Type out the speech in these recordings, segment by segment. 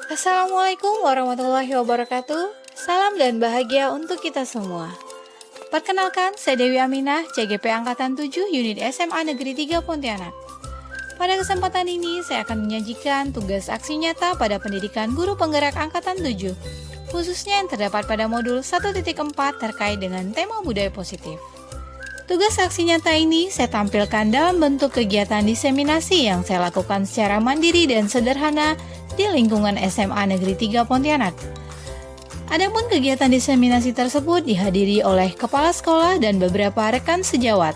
Assalamualaikum warahmatullahi wabarakatuh. Salam dan bahagia untuk kita semua. Perkenalkan, saya Dewi Aminah, CGP Angkatan 7 Unit SMA Negeri 3 Pontianak. Pada kesempatan ini, saya akan menyajikan tugas aksi nyata pada pendidikan guru penggerak Angkatan 7, khususnya yang terdapat pada modul 1.4 terkait dengan tema budaya positif. Tugas aksi nyata ini saya tampilkan dalam bentuk kegiatan diseminasi yang saya lakukan secara mandiri dan sederhana di lingkungan SMA Negeri 3 Pontianak. Adapun kegiatan diseminasi tersebut dihadiri oleh kepala sekolah dan beberapa rekan sejawat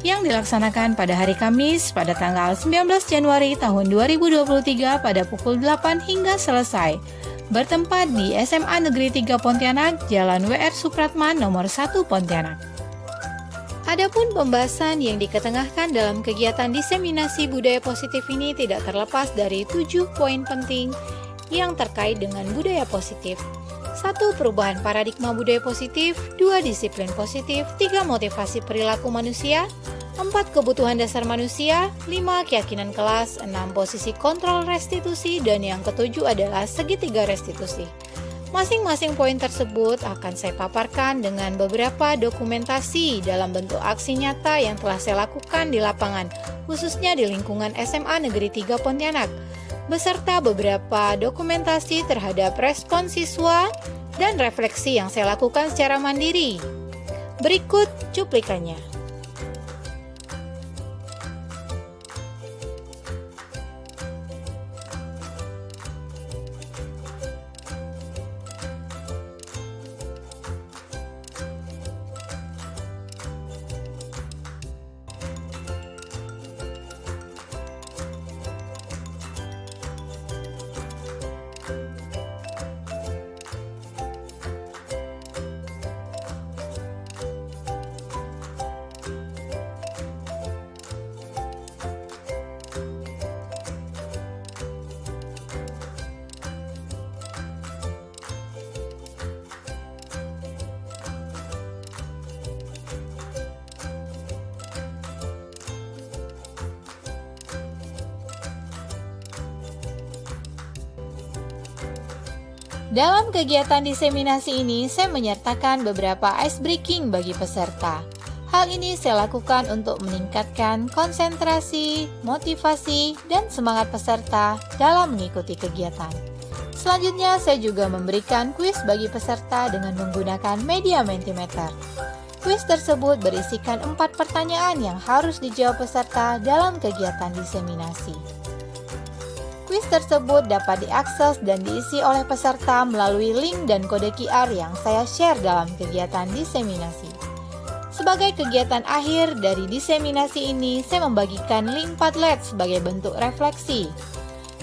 yang dilaksanakan pada hari Kamis pada tanggal 19 Januari tahun 2023 pada pukul 8 hingga selesai, bertempat di SMA Negeri 3 Pontianak, Jalan WR Supratman nomor 1 Pontianak. Adapun pembahasan yang diketengahkan dalam kegiatan diseminasi budaya positif ini tidak terlepas dari 7 poin penting yang terkait dengan budaya positif. 1. Perubahan paradigma budaya positif. 2. Disiplin positif. 3. Motivasi perilaku manusia. 4. Kebutuhan dasar manusia. 5. Keyakinan kelas. 6. Posisi kontrol restitusi. Dan yang ketujuh adalah segitiga restitusi. Masing-masing poin tersebut akan saya paparkan dengan beberapa dokumentasi dalam bentuk aksi nyata yang telah saya lakukan di lapangan, khususnya di lingkungan SMA Negeri 3 Pontianak, beserta beberapa dokumentasi terhadap respon siswa dan refleksi yang saya lakukan secara mandiri. Berikut cuplikannya. Dalam kegiatan diseminasi ini, saya menyertakan beberapa ice breaking bagi peserta. Hal ini saya lakukan untuk meningkatkan konsentrasi, motivasi, dan semangat peserta dalam mengikuti kegiatan. Selanjutnya, saya juga memberikan kuis bagi peserta dengan menggunakan media Mentimeter. Kuis tersebut berisikan 4 pertanyaan yang harus dijawab peserta dalam kegiatan diseminasi. Kuis tersebut dapat diakses dan diisi oleh peserta melalui link dan kode QR yang saya share dalam kegiatan diseminasi. Sebagai kegiatan akhir dari diseminasi ini, saya membagikan link Padlet sebagai bentuk refleksi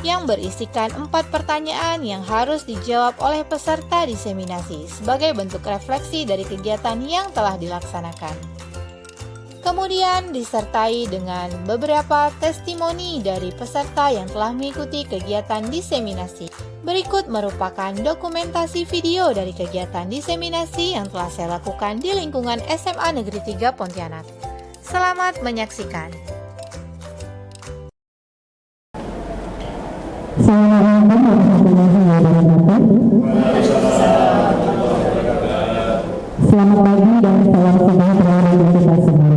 yang berisikan 4 pertanyaan yang harus dijawab oleh peserta diseminasi sebagai bentuk refleksi dari kegiatan yang telah dilaksanakan. Kemudian disertai dengan beberapa testimoni dari peserta yang telah mengikuti kegiatan diseminasi. Berikut merupakan dokumentasi video dari kegiatan diseminasi yang telah saya lakukan di lingkungan SMA Negeri 3 Pontianak. Selamat menyaksikan. Assalamualaikum warahmatullahi wabarakatuh. Selamat pagi dan salam sejahtera bagi kita semua.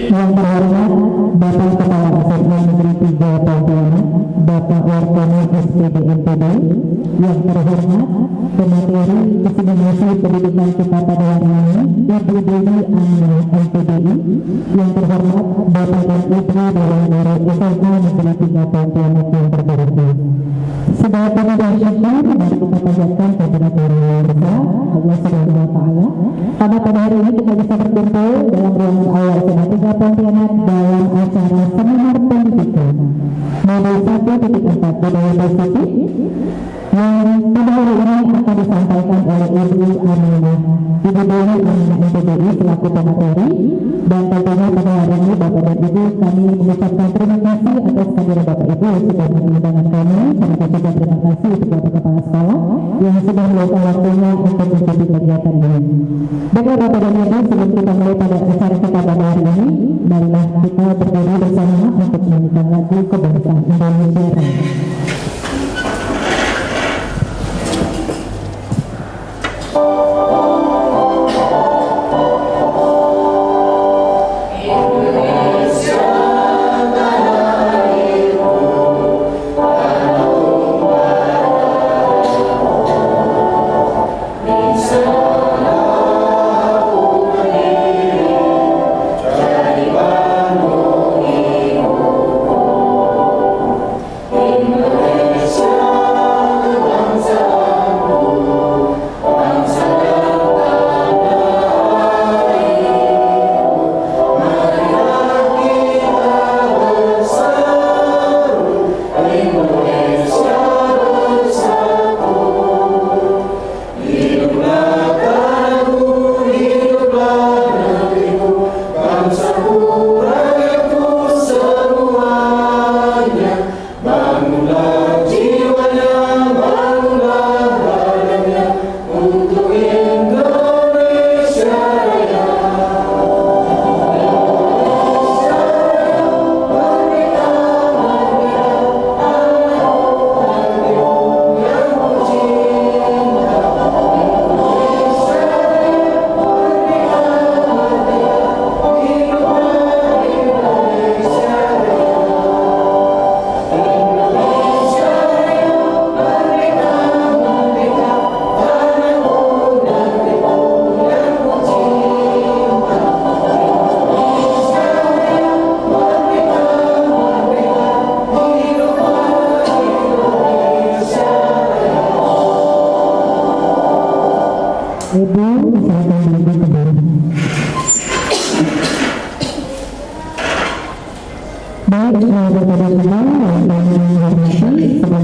Yang terhormat Bapak Kepala SMA Negeri 3 Pontianak, Bapak Wartono SPD NPD. Yang terhormat Pemateri Diseminasi Pendidikan kita pada hari ini, Ibu Dewi Aminah NPDI. Yang terhormat Bapak dan Ibu Dewan Guru SMA Negeri 3 Pontianak yang terhormat. Sebagai pemegang syukur, mari kita panjatkan kehadirat Yang Maha Allah Subhanahu wa Ta'ala. Karena pada hari ini kita bisa berkumpul dalam ruangan aula SMA 3 Pontianak dalam acara seminar pendidikan modul 1.4 budaya positif yang pada hari ini akan disampaikan oleh Ibu Aminah, Ibu Dewi Aminah NPDI selaku pemateri. Dan tentunya pada hari ini Bapak dan Ibu kami mengucapkan terima kasih atas kehadiran Bapak Ibu yang sudah mengundang kami, serta juga terima kasih kepada kepala sekolah yang sudah meluangkan waktunya untuk mengikuti kegiatan ini. Baiklah Bapak dan Ibu, sebelum kita mulai pada acara kita pada hari ini, marilah kita berdiri bersama untuk menyanyikan lagu kebangsaan Indonesia Raya.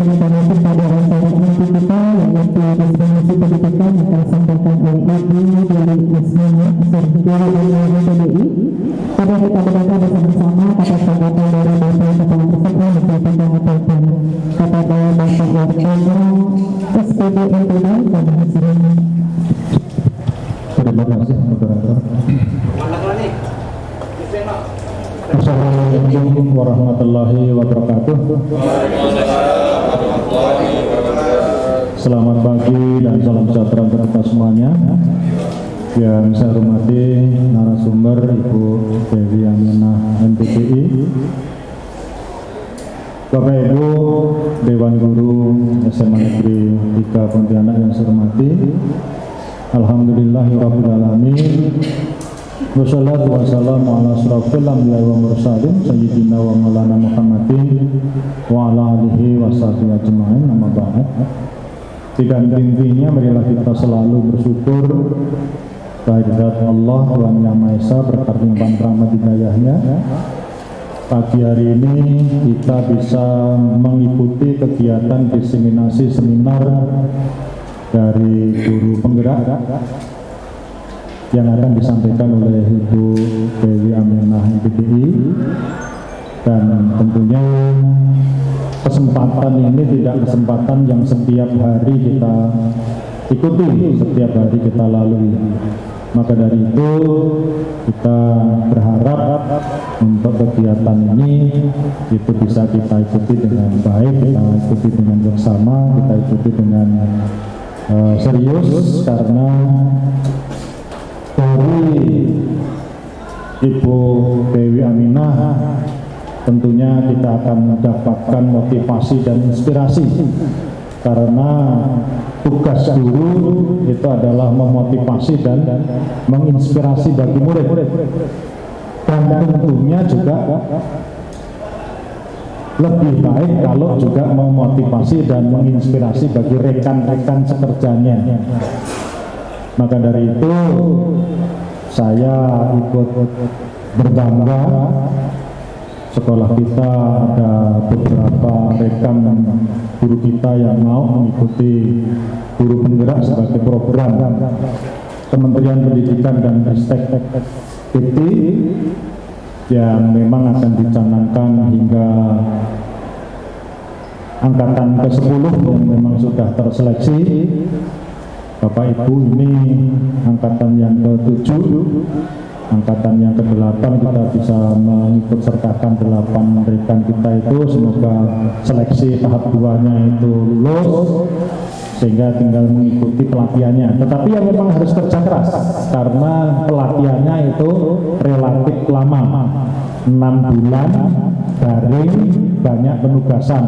menanyakan pada rencana inti kita yaitu distribusi pendidikan yang akan disampaikan oleh Ibu dari Ismina Sergio dari PDI. Pada kita mendengar bersama-sama kata tanggapan dari Bapak Kepala Peserta untuk tanggapan kepada Bapak Warkana SPD NTB dan hasilnya. Terima kasih moderator. Assalamualaikum warahmatullahi wabarakatuh. Selamat pagi dan salam sejahtera untuk kita semuanya. Yang saya hormati narasumber Ibu Dewi Aminah MPPI, Bapak Ibu Dewan Guru SMA Negeri 3 Pontianak yang saya hormati. Alhamdulillahirrahmanirrahim. Wassalatu wassalamu ala asrafil anbiya'i wa mursalin sayyidina wa maulana Muhammadin wa ala alihi wa sahbihi ajma'in, amma ba'd. Jika intinya marilah kita selalu bersyukur kehadirat Allah Tuhan Yang Maha Esa berkat limpahan rahmat hidayahnya. Pagi hari ini kita bisa mengikuti kegiatan diseminasi seminar dari guru penggerak yang akan disampaikan oleh Ibu Dewi Aminah MPPI, dan tentunya kesempatan ini tidak kesempatan yang setiap hari kita ikuti, setiap hari kita lalui. Maka dari itu kita berharap untuk kegiatan ini itu bisa kita ikuti dengan baik, kita ikuti dengan bersama, kita ikuti dengan serius, karena dari Ibu Dewi Aminah tentunya kita akan mendapatkan motivasi dan inspirasi, karena tugas guru itu adalah memotivasi dan menginspirasi bagi murid, dan tentunya juga lebih baik kalau juga memotivasi dan menginspirasi bagi rekan-rekan sekerjanya. Maka dari itu saya ikut berbangga, sekolah kita ada beberapa rekan guru kita yang mau mengikuti guru penggerak sebagai program Kementerian Pendidikan dan Ristek PT yang memang akan dicanangkan hingga angkatan ke-10 yang memang sudah terseleksi. Bapak Ibu, ini angkatan yang ke-7, angkatan yang ke-8 kita bisa mengikut sertakan 8 rekan kita itu, semoga seleksi tahap 2-nya itu lulus sehingga tinggal mengikuti pelatihannya. Tetapi yang memang harus kerja keras karena pelatihannya itu relatif lama, 6 bulan daring, banyak penugasan.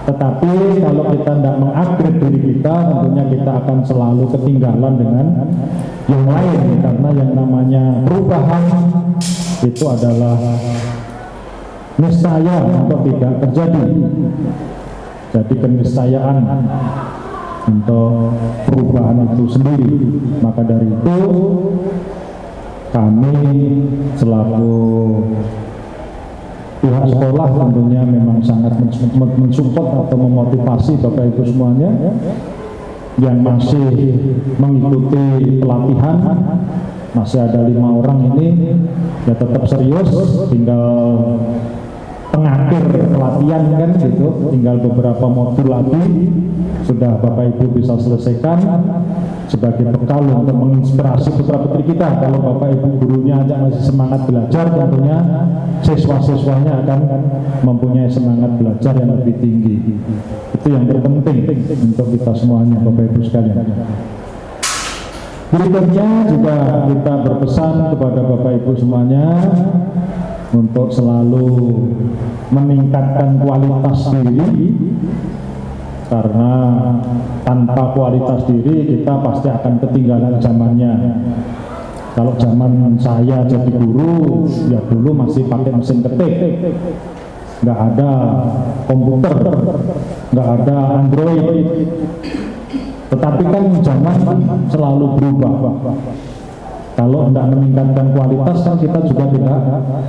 Tetapi kalau kita tidak mengupgrade diri kita, tentunya kita akan selalu ketinggalan dengan yang lain, karena yang namanya perubahan itu adalah niscaya untuk tidak terjadi. Jadi keniscayaan untuk perubahan itu sendiri. Maka dari itu kami selaku pihak sekolah tentunya memang sangat mensupport atau memotivasi Bapak Ibu semuanya yang masih mengikuti pelatihan. Masih ada 5 orang ini, ya tetap serius, tinggal pengakhir pelatihan kan gitu, tinggal beberapa modul lagi sudah Bapak Ibu bisa selesaikan sebagai bekal untuk menginspirasi putra-putri kita. Kalau Bapak Ibu gurunya aja masih semangat belajar, tentunya siswa-siswanya akan mempunyai semangat belajar yang lebih tinggi. Itu yang terpenting untuk kita semuanya, Bapak Ibu sekalian. Berikutnya juga kita berpesan kepada Bapak Ibu semuanya untuk selalu meningkatkan kualitas diri, karena tanpa kualitas diri kita pasti akan ketinggalan zamannya. Kalau zaman saya jadi guru, ya dulu masih pakai mesin ketik, nggak ada komputer, nggak ada Android. Tetapi kan zaman selalu berubah. Kalau tidak meningkatkan kualitas kan kita juga tidak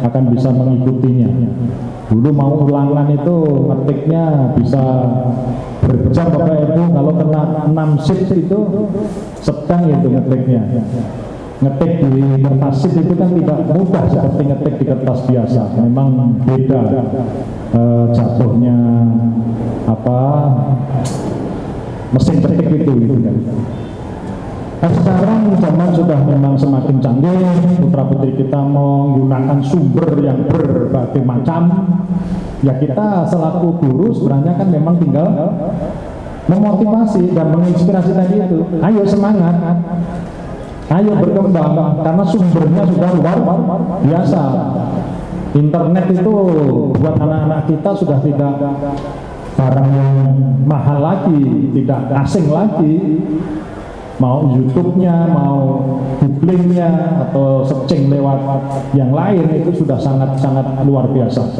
akan bisa mengikutinya. Dulu mau ulangan itu ngetiknya bisa berjam Bapak Ibu, kalau kena 6 shift itu sedang itu ngetiknya. Ngetik di kertas sheet itu kan tidak mudah seperti ngetik di kertas biasa. Memang beda jatuhnya mesin ketik itu gitu kan. Nah, sekarang zaman sudah memang semakin canggih, putra putri kita menggunakan sumber yang berbagai macam. Ya kita selaku guru sebenarnya kan memang tinggal memotivasi dan menginspirasi tadi itu. Ayo semangat, ayo berkembang, karena sumbernya sudah luar biasa. Internet itu buat anak-anak kita sudah tidak barang yang mahal lagi, tidak asing lagi. Mau YouTube-nya, mau googlingnya, atau searching lewat yang lain itu sudah sangat-sangat luar biasa.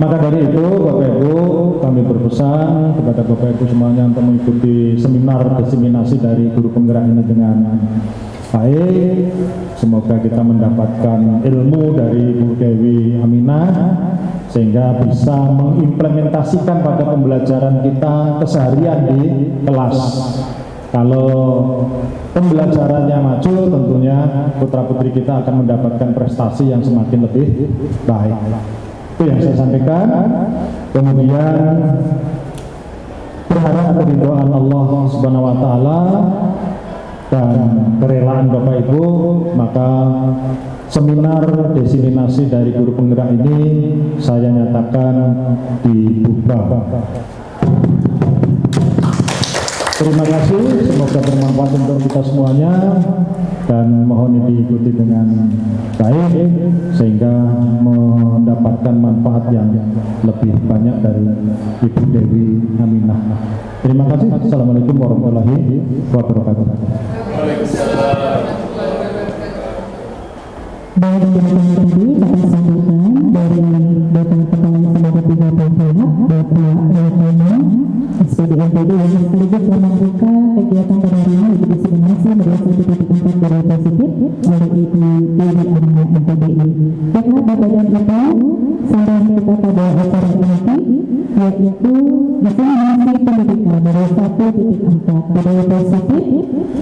Maka dari itu Bapak Ibu, kami berpesan kepada Bapak Ibu semuanya untuk mengikuti seminar diseminasi dari guru penggerak ini dengan baik. Semoga kita mendapatkan ilmu dari Bu Dewi Aminah sehingga bisa mengimplementasikan pada pembelajaran kita keseharian di kelas. Kalau pembelajarannya maju, tentunya putra-putri kita akan mendapatkan prestasi yang semakin lebih baik. Itu yang saya sampaikan. Kemudian berharap keridhaan Allah Subhanahu wa taala dan kerelaan Bapak Ibu, maka seminar diseminasi dari guru penggerak ini saya nyatakan dibuka. Terima kasih, semoga bermanfaat untuk kita semuanya dan mohon ini diikuti dengan baik sehingga mendapatkan manfaat yang lebih banyak dari Ibu Dewi Aminah. Terima kasih. Assalamualaikum warahmatullahi wabarakatuh. Baik, tadi Bapak sampaikan dari Bapak Kepala Sekolah 3 Pontianak, Bapak Elkono, SPD MPD yang sekaligus membuka kegiatan pada hari ini diseminasi media 1.4 budaya positif oleh Ibu Dewi Aminah MPDI. Baiklah Bapak dan Ibu, sampai kita pada acara inti yaitu diseminasi pendidikan media 1.4 budaya positif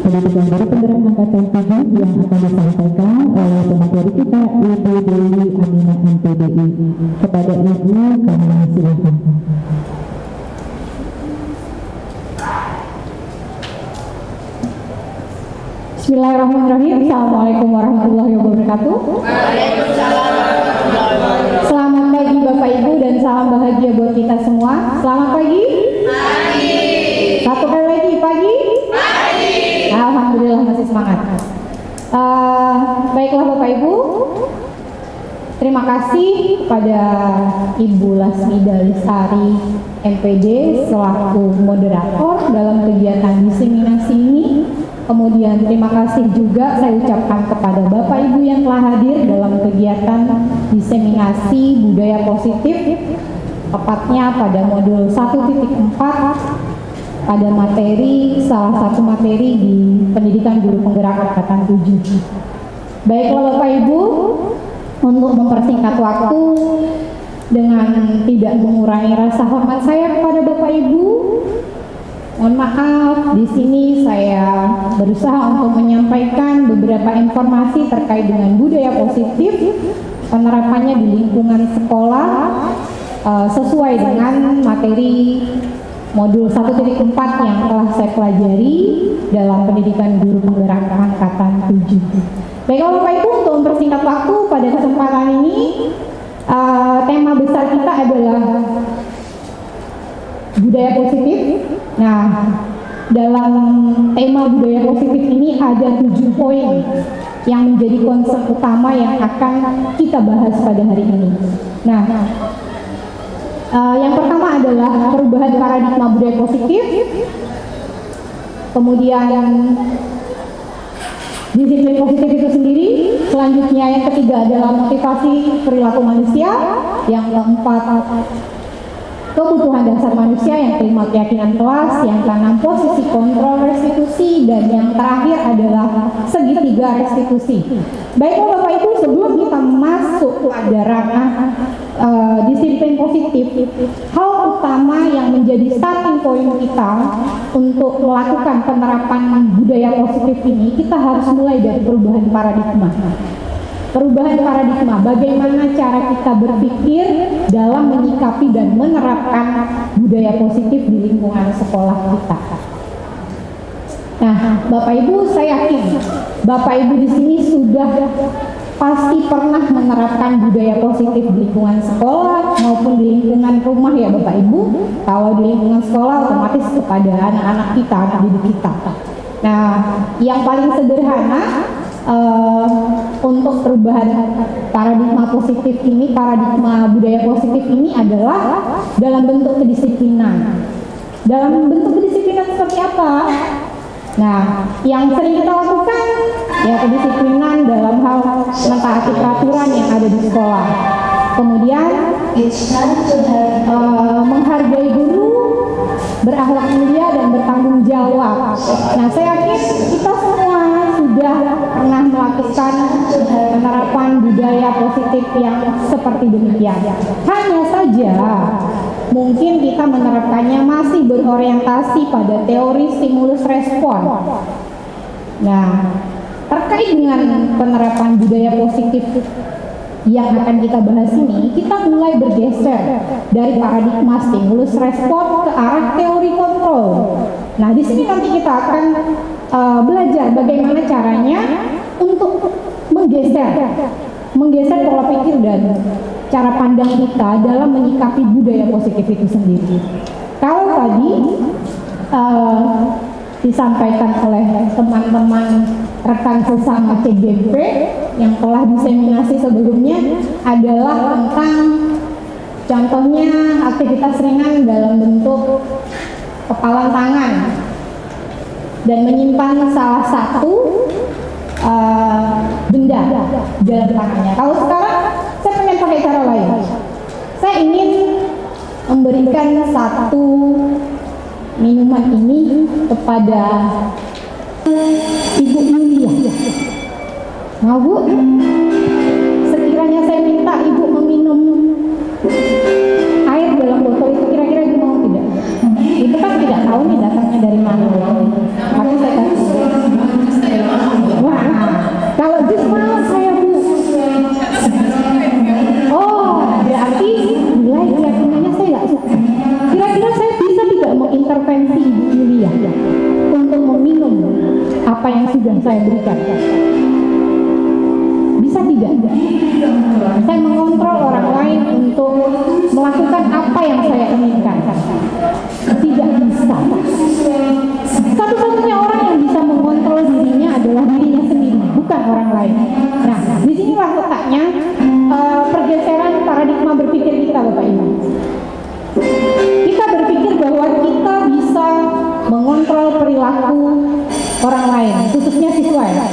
pendidikan guru penggerak angkatan 7 yang akan disampaikan oleh pemateri kita Ibu Dewi Aminah MPDI. Kepada Ibu kami silakan. Bismillahirrahmanirrahim. Assalamualaikum warahmatullahi wabarakatuh. Selamat pagi Bapak Ibu dan salam bahagia buat kita semua. Selamat pagi. Satu kali lagi pagi. Alhamdulillah masih semangat. Baiklah Bapak Ibu, terima kasih kepada Ibu Lasmida Lisari MPD selaku moderator dalam kegiatan diseminasi ini. Kemudian terima kasih juga saya ucapkan kepada Bapak Ibu yang telah hadir dalam kegiatan diseminasi budaya positif, tepatnya pada modul 1.4 pada materi, salah satu materi di pendidikan guru penggerak angkatan 7. Baiklah Bapak Ibu, untuk mempersingkat waktu dengan tidak mengurangi rasa hormat saya kepada Bapak Ibu, mohon maaf, di sini saya berusaha untuk menyampaikan beberapa informasi terkait dengan budaya positif, penerapannya di lingkungan sekolah sesuai dengan materi modul 1.4 yang telah saya pelajari dalam pendidikan guru penggerak angkatan 7. Baiklah Bapak Ibu, untuk mempersingkat waktu pada kesempatan ini, tema besar kita adalah budaya positif. Nah, dalam tema budaya positif ini ada 7 poin yang menjadi konsep utama yang akan kita bahas pada hari ini. Nah, yang pertama adalah perubahan paradigma budaya positif, kemudian disiplin positif itu sendiri, selanjutnya yang ketiga adalah motivasi perilaku manusia, yang keempat kebutuhan dasar manusia, yang kelima keyakinan kelas, yang keenam posisi kontrol restitusi, dan yang terakhir adalah segitiga restitusi. Baiklah Bapak Ibu, sebelum kita masuk pada ranah disiplin positif, hal utama yang menjadi starting point kita untuk melakukan penerapan budaya positif ini, kita harus mulai dari perubahan paradigma. Perubahan paradigma, bagaimana cara kita berpikir dalam menyikapi dan menerapkan budaya positif di lingkungan sekolah kita. Nah, Bapak Ibu, saya yakin Bapak Ibu di sini sudah pasti pernah menerapkan budaya positif di lingkungan sekolah maupun di lingkungan rumah ya Bapak Ibu. Kalau di lingkungan sekolah otomatis kepada anak-anak kita, anak didik kita. Nah, yang paling sederhana untuk perubahan paradigma positif ini, paradigma budaya positif ini adalah dalam bentuk kedisiplinan. Dalam bentuk kedisiplinan seperti apa? Nah, yang sering kita lakukan ya kedisiplinan dalam hal mentaati peraturan yang ada di sekolah. Kemudian menghargai guru, berakhlak mulia dan bertanggung jawab. Nah, saya yakin kita semua sudah pernah melakukan penerapan budaya positif yang seperti demikian. Hanya saja mungkin kita menerapkannya masih berorientasi pada teori stimulus respon. Nah, terkait dengan penerapan budaya positif yang akan kita bahas ini, kita mulai bergeser dari paradigma stimulus respon ke arah teori kontrol. Nah, di sini nanti kita akan belajar bagaimana caranya untuk menggeser pola pikir dan cara pandang kita dalam menyikapi budaya positif itu sendiri. Kalau tadi disampaikan oleh teman-teman rekan sesama CGP yang telah diseminasi sebelumnya adalah tentang contohnya aktivitas ringan dalam bentuk kepalan tangan dan menyimpan salah satu benda dalam tangannya. Kalau sekarang saya pengen pakai cara lain. Saya ingin memberikan satu minuman ini kepada Ibu Yulia. Nah Bu, sekiranya saya minta Ibu meminum air dalam botol itu, kira-kira Ibu mau tidak? Itu kan tidak tahu nih datangnya dari mana. Tapi saya kasih. Wah, kalau jus mau saya Bu. Oh, berarti nilai keyakinannya saya nggak suka. Kira-kira saya bisa tidak mengintervensi Ibu Yulia untuk meminum apa yang sudah saya berikan? Bisa tidak? Saya mengontrol orang lain untuk melakukan apa yang saya inginkan. Tidak bisa. Satu-satunya orang yang bisa mengontrol dirinya adalah dirinya sendiri, bukan orang lain. Nah, disinilah letaknya pergeseran paradigma berpikir kita, Bapak Ibu. Kita berpikir bahwa kita bisa mengontrol perilaku orang lain, khususnya siswa ya.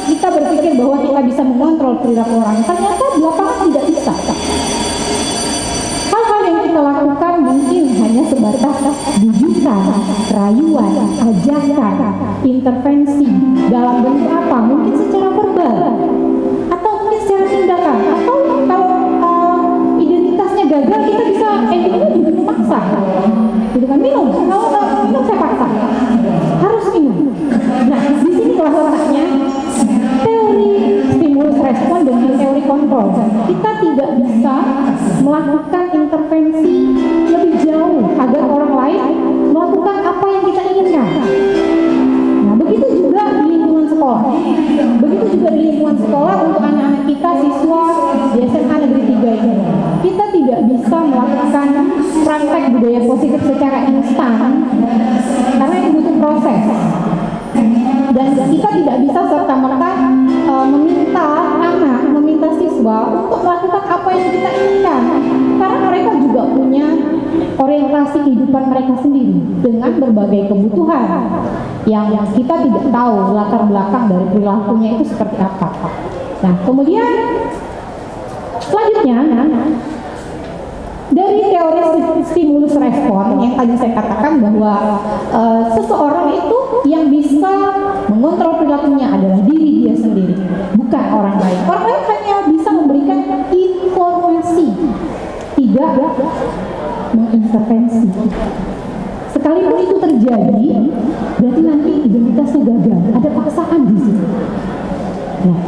Kita berpikir bahwa kita bisa mengontrol perilaku orang. Ternyata di lapangan tidak bisa. Hal-hal yang kita lakukan mungkin hanya sebatas bujukan, rayuan, ajakan, intervensi dalam bentuk apa? Mungkin secara verbal, atau mungkin secara tindakan, atau kalau identitasnya gagal, kita bisa endingnya juga memaksa. Gitu kan, minum, kalau nggak minum saya paksa, harus minum. Nah, di sini letaknya teori stimulus respon dan teori kontrol. Kita tidak bisa melakukan intervensi lebih jauh agar orang lain melakukan apa yang kita inginkan. Nah, begitu juga di lingkungan sekolah. Begitu juga di lingkungan sekolah untuk anak-anak kita, siswa di SMA Negeri 3 ini. Kita tidak bisa melakukan praktek budaya positif secara instan karena itu butuh proses. Dan kita tidak bisa serta-merta meminta siswa untuk melakukan apa yang kita inginkan, karena mereka juga punya orientasi kehidupan mereka sendiri dengan berbagai kebutuhan yang kita tidak tahu latar belakang dari perilakunya itu seperti apa. Nah, kemudian selanjutnya Dari teori stimulus respon yang tadi saya katakan bahwa seseorang itu yang bisa mengontrol perilakunya adalah diri dia sendiri, bukan orang lain. Orang lain hanya bisa memberikan informasi, tidak mengintervensi. Sekalipun itu terjadi, berarti nanti identitasnya gagal, ada paksaan di situ. Nah,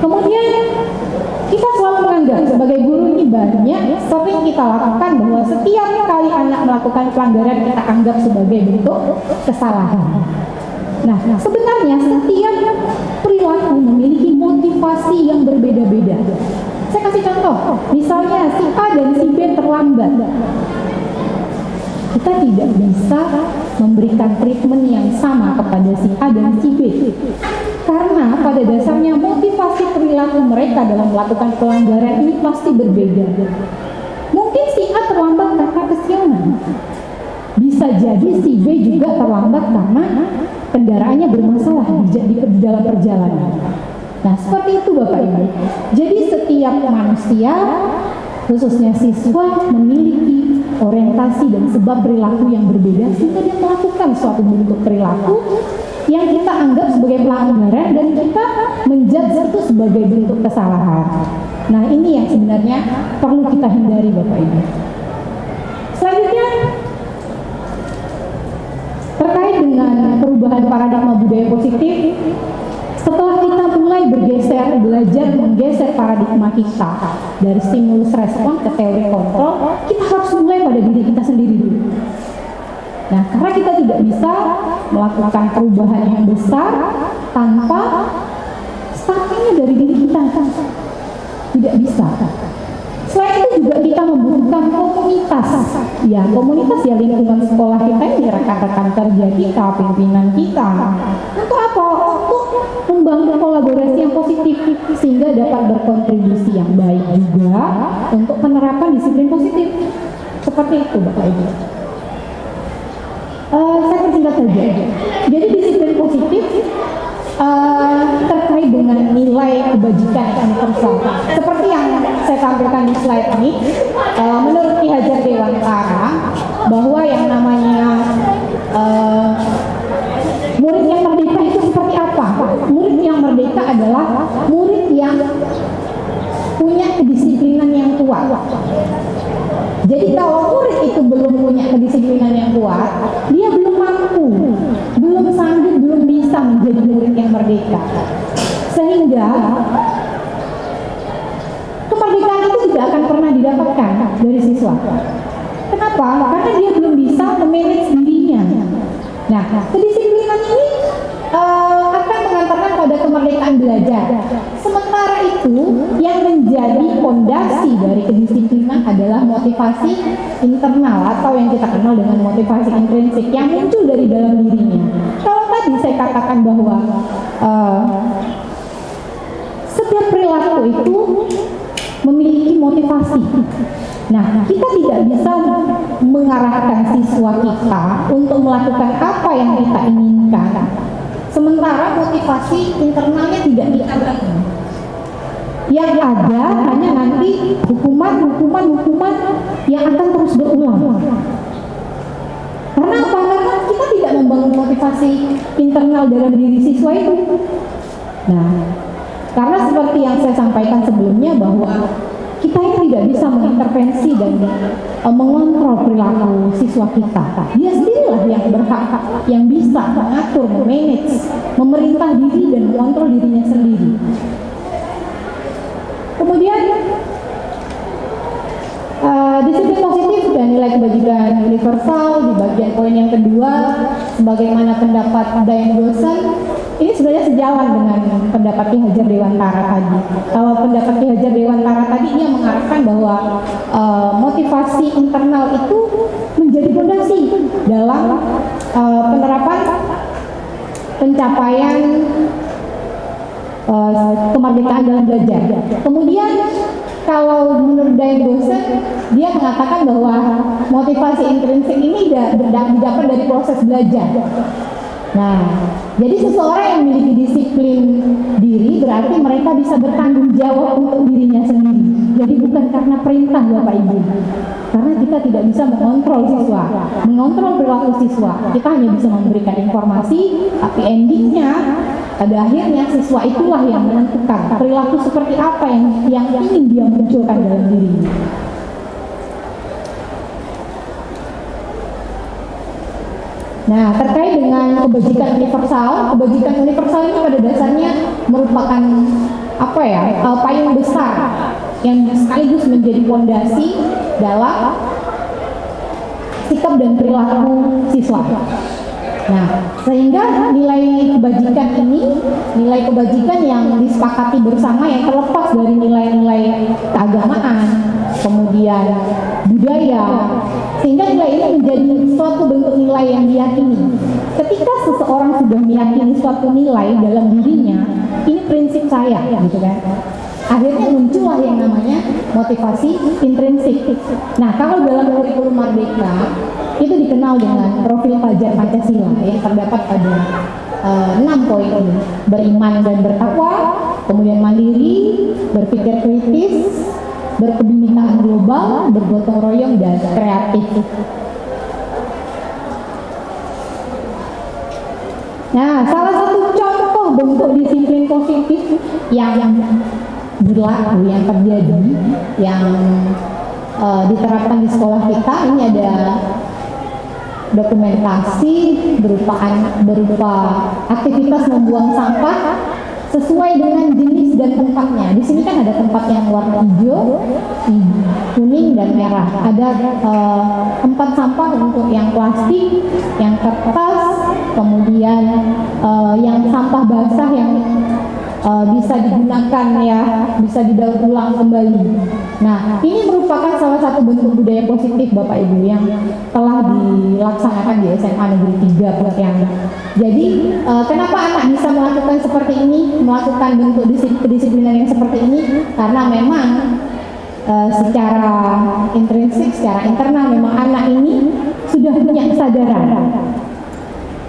kemudian kita selalu menganggap sebagai guru ini banyak sering kita lakukan bahwa setiap kali anak melakukan pelanggaran kita anggap sebagai bentuk kesalahan. Nah, sebenarnya setiap perilaku memiliki motivasi yang berbeda-beda. Saya kasih contoh, misalnya si A dan si B terlambat. Kita tidak bisa memberikan treatment yang sama kepada si A dan si B. Karena pada dasarnya motivasi perilaku mereka dalam melakukan pelanggaran ini pasti berbeda. Mungkin si A terlambat karena kesiangan. Bisa jadi si B juga terlambat karena kendaraannya bermasalah di dalam perjalanan. Nah, seperti itu Bapak Ibu. Jadi setiap manusia, khususnya siswa, memiliki orientasi dan sebab perilaku yang berbeda sehingga dia melakukan suatu bentuk perilaku yang kita anggap sebagai pelanggaran dan kita menjudge itu sebagai bentuk kesalahan. Nah, ini yang sebenarnya perlu kita hindari Bapak Ibu. Selanjutnya terkait dengan perubahan paradigma budaya positif, setelah kita mulai belajar menggeser paradigma kita dari stimulus respon ke teori kontrol, kita harus mulai pada diri kita sendiri dulu. Nah, karena kita tidak bisa melakukan perubahan yang besar tanpa startnya dari diri kita, tidak bisa. Selain itu juga kita membutuhkan komunitas. Ya, komunitas ya lingkungan sekolah kita ini, rekan-rekan kerja kita, pimpinan kita. Untuk apa? Untuk membangun kolaborasi yang positif sehingga dapat berkontribusi yang baik juga untuk penerapan disiplin positif. Seperti itu Bapak Ibu. Saya persingkat saja. Jadi disiplin positif terkait dengan nilai kebajikan yang universal. Seperti yang saya tampilkan di slide ini, menurut Ki Hajar Dewantara, bahwa yang namanya murid yang merdeka itu seperti apa? Murid yang merdeka adalah murid yang punya kedisiplinan yang kuat. Jadi kalau murid itu belum punya kedisiplinan yang kuat, dia belum mampu, belum sanggup, belum bisa menjadi murid yang merdeka. Sehingga kemerdekaan itu tidak akan pernah didapatkan dari siswa. Kenapa? Karena dia belum bisa memanage dirinya. Nah, kedisiplinan ini akan mengantarkan pada kemerdekaan belajar. Sementara itu, yang menjadi fondasi dari kedisiplinan adalah motivasi internal atau yang kita kenal dengan motivasi intrinsik yang muncul dari dalam dirinya. Kalau tadi saya katakan bahwa setiap perilaku itu memiliki motivasi. Nah, kita tidak bisa mengarahkan siswa kita untuk melakukan apa yang kita inginkan, sementara motivasi internalnya tidak kita bangun. Yang ada hanya nanti hukuman yang akan terus berulang. Karena apa? Karena kita tidak membangun motivasi internal dalam diri siswa itu. Nah, karena seperti yang saya sampaikan sebelumnya bahwa kita ini tidak bisa mengintervensi dan mengontrol perilaku siswa kita. Dia sendirilah yang berhak, yang bisa mengatur, memanage, memerintah diri dan mengontrol dirinya sendiri. Kemudian disiplin positif dan nilai kebajikan universal di bagian poin yang kedua, sebagaimana pendapat Diane Dawson, ini sebenarnya sejalan dengan pendapat Ki Hajar Dewantara tadi. Kalau pendapat Ki Hajar Dewantara tadi, dia mengarahkan bahwa motivasi internal itu menjadi fondasi dalam penerapan pencapaian kemerdekaan dalam belajar. Kemudian kalau menurut Diane Dawson, dia mengatakan bahwa motivasi intrinsik ini didapat dari proses belajar. Nah, jadi seseorang yang memiliki disiplin diri berarti mereka bisa bertanggung jawab untuk dirinya sendiri. Jadi bukan karena perintah Bapak Ibu, karena kita tidak bisa mengontrol siswa, mengontrol perilaku siswa. Kita hanya bisa memberikan informasi, tapi endingnya pada akhirnya siswa itulah yang menentukan perilaku seperti apa yang ingin dia munculkan dalam dirinya. Nah, terkait dengan kebajikan universal ini pada dasarnya merupakan payung besar yang sekaligus menjadi fondasi dalam sikap dan perilaku siswa. Nah, sehingga nilai kebajikan yang disepakati bersama yang terlepas dari nilai-nilai keagamaan, kemudian budaya, sehingga nilai ini menjadi suatu bentuk nilai yang diyakini. Ketika seseorang sudah meyakini suatu nilai dalam dirinya, ini prinsip saya, gitu kan. Akhirnya muncullah yang namanya motivasi intrinsik. Nah, kalau dalam kurikulum Merdeka itu dikenal dengan profil pelajar Pancasila yang terdapat pada 6 poin ini: beriman dan bertakwa, kemudian mandiri, berpikir kritis, berkebinekaan global, bergotong royong, dan kreatif. Nah, salah satu contoh bentuk disiplin positif yang berlaku, yang terjadi, yang diterapkan di sekolah kita, ini ada dokumentasi berupa aktivitas membuang sampah sesuai dengan jenis dan tempatnya. Di sini kan ada tempat yang warna hijau, kuning, dan merah. Ada tempat sampah untuk yang plastik, yang kertas, kemudian yang sampah basah yang bisa digunakan, bisa didaur ulang kembali. Nah, ini merupakan salah satu bentuk budaya positif Bapak Ibu yang telah dilaksanakan di SMA Negeri 3 Pontianak. Jadi, kenapa anak bisa melakukan seperti ini, melakukan bentuk kedisiplinan yang seperti ini? Karena memang secara intrinsik, secara internal memang anak ini sudah punya kesadaran.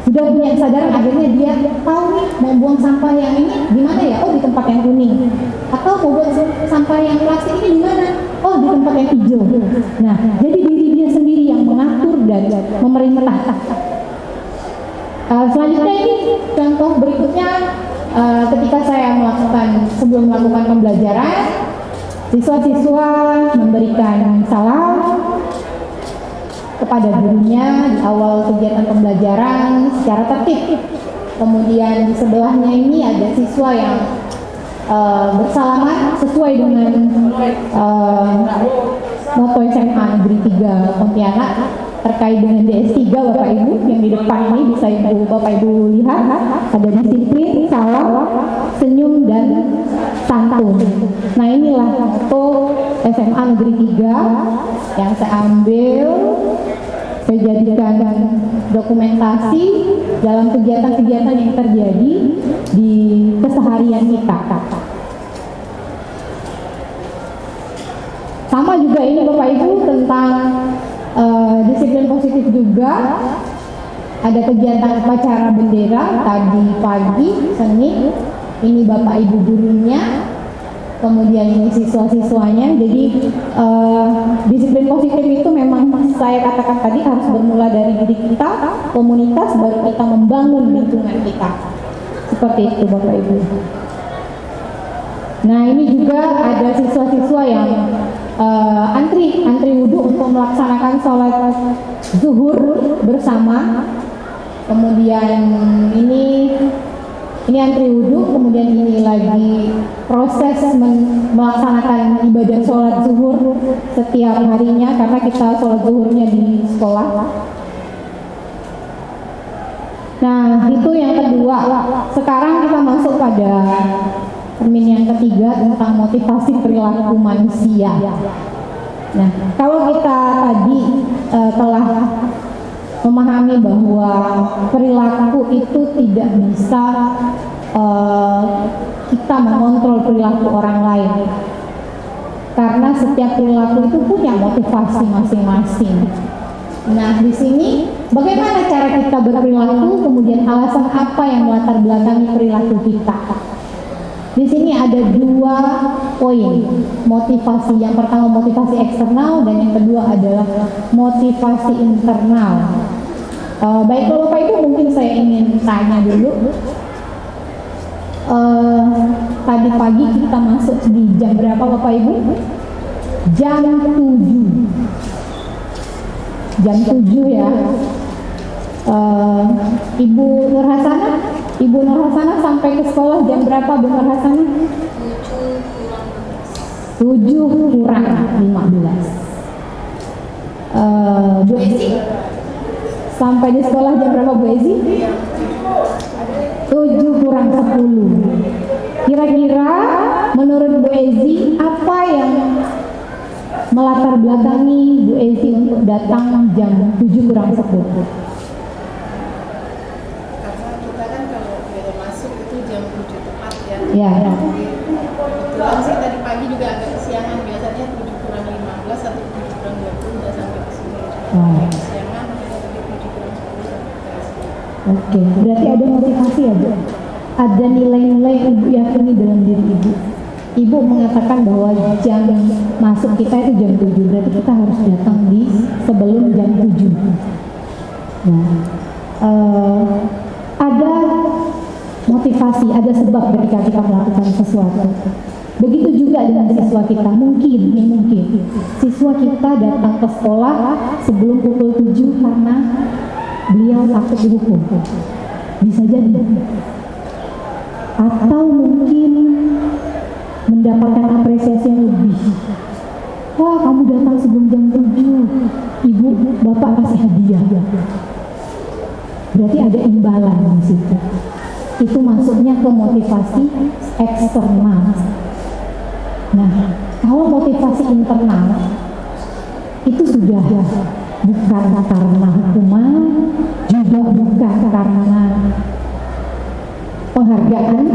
Akhirnya dia tahu nih mau buang sampah yang ini di mana ya? Oh, di tempat yang kuning. Atau mau buang sampah yang plastik ini di mana? Oh, di tempat yang hijau. Nah, jadi diri dia sendiri yang mengatur dan memerintah. Selanjutnya ini contoh berikutnya, ketika saya sebelum melakukan pembelajaran, siswa-siswa memberikan salam kepada gurunya di awal kegiatan pembelajaran secara tertib. Kemudian di sebelahnya ini ada siswa yang bersalaman sesuai dengan moto SMA Negeri 3 Pontianak terkait dengan DS3 Bapak Ibu. Yang di depan ini bisa Bapak Ibu lihat ada disiplin, salam, senyum, dan santun. Nah, inilah moto SMA Negeri 3 yang saya ambil, saya jadikan dokumentasi dalam kegiatan-kegiatan yang terjadi di keseharian kita. Sama juga ini Bapak Ibu tentang disiplin positif juga. Ada kegiatan upacara bendera tadi pagi seni, ini Bapak Ibu gurunya, kemudian ini siswa-siswanya. Jadi disiplin positif itu memang saya katakan tadi harus bermula dari diri kita, komunitas, baru kita membangun lingkungan kita. Seperti itu Bapak Ibu. Nah, ini juga ada siswa-siswa yang antri wudhu untuk melaksanakan sholat zuhur bersama. Kemudian ini antri wudhu, kemudian ini lagi proses melaksanakan ibadah sholat zuhur setiap harinya, karena kita sholat zuhurnya di sekolah. Nah, itu yang kedua. Sekarang kita masuk pada termin yang ketiga tentang motivasi perilaku manusia. Nah, kalau kita tadi telah memahami bahwa perilaku itu tidak bisa kita mengontrol perilaku orang lain, karena setiap perilaku itu punya motivasi masing-masing. Nah, di sini bagaimana cara kita berperilaku, kemudian alasan apa yang melatar belakangi perilaku kita. Di sini ada 2 poin motivasi. Yang pertama motivasi eksternal dan yang kedua adalah motivasi internal. Baik Bapak Ibu, mungkin saya ingin tanya dulu. Tadi pagi kita masuk di jam berapa Bapak Ibu? Jam 7. Jam 7 ya. Ibu Nur Hasana sampai ke sekolah jam berapa Bu Nur Hasana? 7 kurang 15. Bu Ezi sampai di sekolah jam berapa Bu Ezi? 7 kurang 10. Kira-kira menurut Bu Ezi apa yang melatar belakangi Bu Ezi untuk datang jam 7 kurang 10? Ya. Kebetulan sih tadi pagi juga agak kesiangan, biasanya 7 kurang 15 atau 7 kurang 20 udah sampai ke sini. Kesiangan, tapi 7 kurang 10 sampai ke sini. Oke, berarti ada motivasi ya Bu? Ada nilai-nilai yang Ibu yakini dalam diri Ibu. Ibu mengatakan bahwa jam masuk kita itu jam 7, berarti kita harus datang di sebelum jam 7. Nah, ada motivasi, ada sebab ketika kita melakukan sesuatu. Begitu juga dengan siswa kita, mungkin siswa kita datang ke sekolah sebelum pukul 7 karena beliau takut dihukum. Bisa jadi. Atau mungkin mendapatkan apresiasi yang lebih. Wah, kamu datang sebelum jam 7, ibu, bapak kasih hadiah. Berarti ada imbalan di situ. Itu masuknya ke motivasi eksternal. Nah, kalau motivasi internal itu sudah bukan karena hukuman, juga bukan karena penghargaan,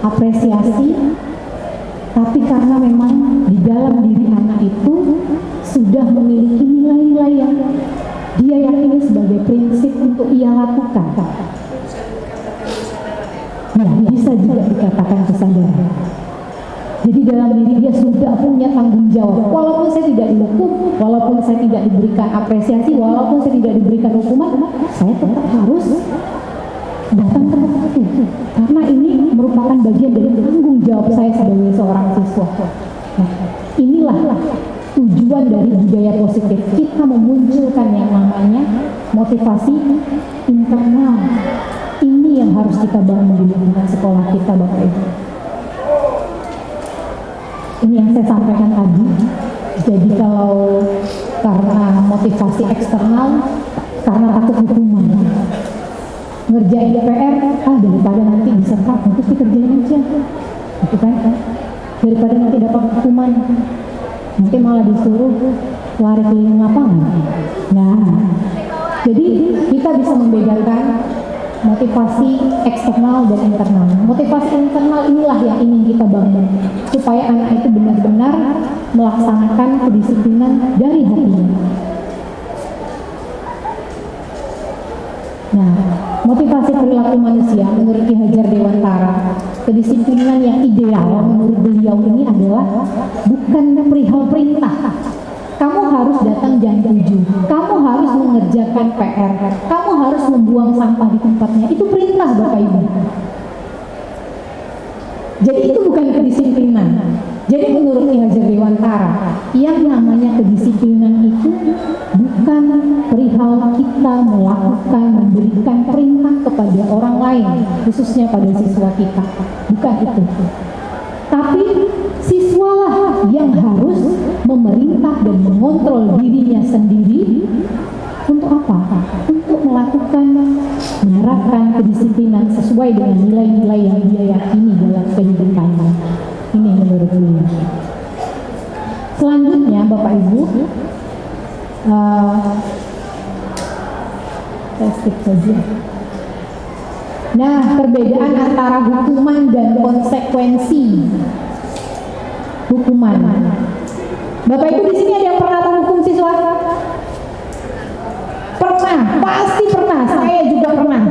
apresiasi, tapi karena memang di dalam diri anak itu sudah memiliki nilai-nilai yang dia yakini sebagai prinsip untuk ia lakukan. Ya, bisa juga dikatakan kesadaran. Jadi dalam diri dia sudah punya tanggung jawab. Walaupun saya tidak dihukum, walaupun saya tidak diberikan apresiasi, walaupun saya tidak diberikan hukuman, saya tetap harus datang ke tempat itu. Karena ini merupakan bagian dari tanggung jawab saya sebagai seorang siswa. Nah, inilah tujuan dari budaya positif. Kita memunculkan yang namanya motivasi internal. Ini yang harus kita bangun di lingkungan sekolah kita, Bapak Ibu. Ini yang saya sampaikan tadi. Jadi kalau karena motivasi eksternal, karena takut hukuman, ngerjain PR, daripada nanti diserap, terus dikerjain aja, gitu kan? Daripada nanti dapat hukuman, nanti malah disuruh lari keliling lapangan. Nah, jadi kita bisa membedakan motivasi eksternal dan internal. Motivasi internal inilah yang ingin kita bangun supaya anak itu benar-benar melaksanakan kedisiplinan dari hatinya. Nah, motivasi perilaku manusia menurut Ki Hajar Dewantara, kedisiplinan yang ideal menurut beliau ini adalah bukan perihal perintah. Kamu harus datang jam 7, kamu harus mengerjakan PR, kamu harus membuang sampah di tempatnya. Itu perintah Bapak Ibu. Jadi itu bukan kedisiplinan. Jadi menurut Ki Hajar Dewantara, yang namanya kedisiplinan itu bukan perihal kita melakukan, memberikan perintah kepada orang lain, khususnya pada siswa kita. Bukan itu. Tapi siswalah yang harus memerintah dan mengontrol dirinya sendiri. Untuk apa? Untuk melakukan, menerapkan kedisiplinan sesuai dengan nilai-nilai yang dia yakini dalam kehidupannya. Ini menurut beliau. Selanjutnya Bapak Ibu, saya skip saja. Nah, perbedaan antara hukuman dan konsekuensi hukuman. Bapak Ibu di sini ada yang pernah menghukum siswa? Pernah, pasti pernah. Saya juga pernah.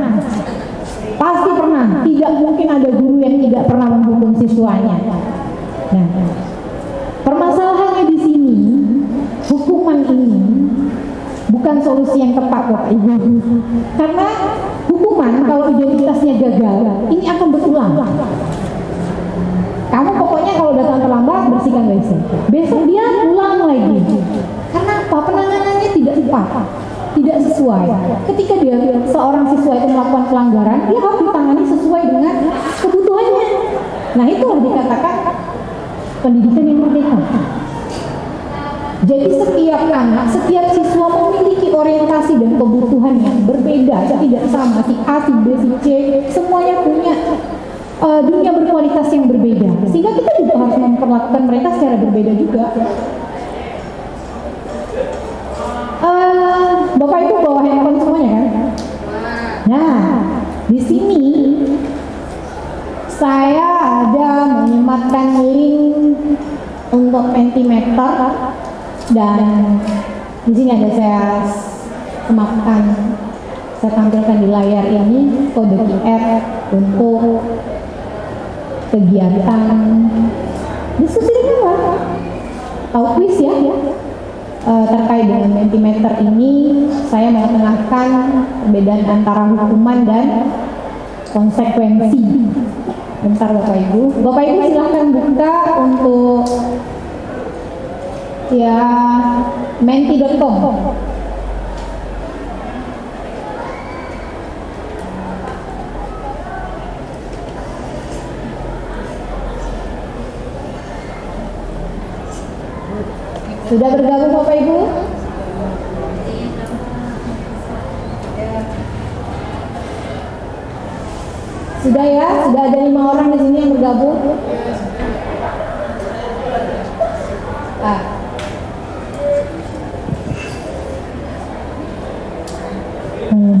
Pasti pernah. Tidak tidak mungkin ada guru yang tidak pernah menghukum siswanya. Nah, permasalahannya di sini, hukuman ini bukan solusi yang tepat Bapak Ibu. Karena hukuman kalau identitasnya gagal, ini akan berulang. Kamu pokoknya kalau datang terlambat bersihkan WC. Besok dia ulang lagi. Karena apa? Penanganannya tidak tepat, tidak sesuai. Ketika dia seorang siswa itu melakukan pelanggaran, dia harus ditangani sesuai dengan kebutuhannya. Nah, itulah dikatakan pendidikan yang merdeka. Jadi setiap anak, setiap siswa memiliki orientasi dan kebutuhan yang berbeda, tidak sama. Si A, si B, si C, semuanya punya dunia berkualitas yang berbeda. Sehingga kita juga harus memperlakukan mereka secara berbeda juga. Bapak Ibu bawa handphone semuanya kan? Nah, di sini saya ada menyematkan link untuk Mentimeter dan di sini ada saya sematkan, saya tampilkan di layar ini kode QR untuk kegiatan diskusi dengan Bapak atau kuis ya. Terkait dengan Mentimeter ini, saya mau mengenalkan perbedaan antara hukuman dan konsekuensi. Bentar Bapak Ibu. Bapak Ibu silahkan buka untuk ya menti.com. Sudah bergabung Bapak Ibu? Sudah ya? Sudah ada 5 orang di sini yang bergabung?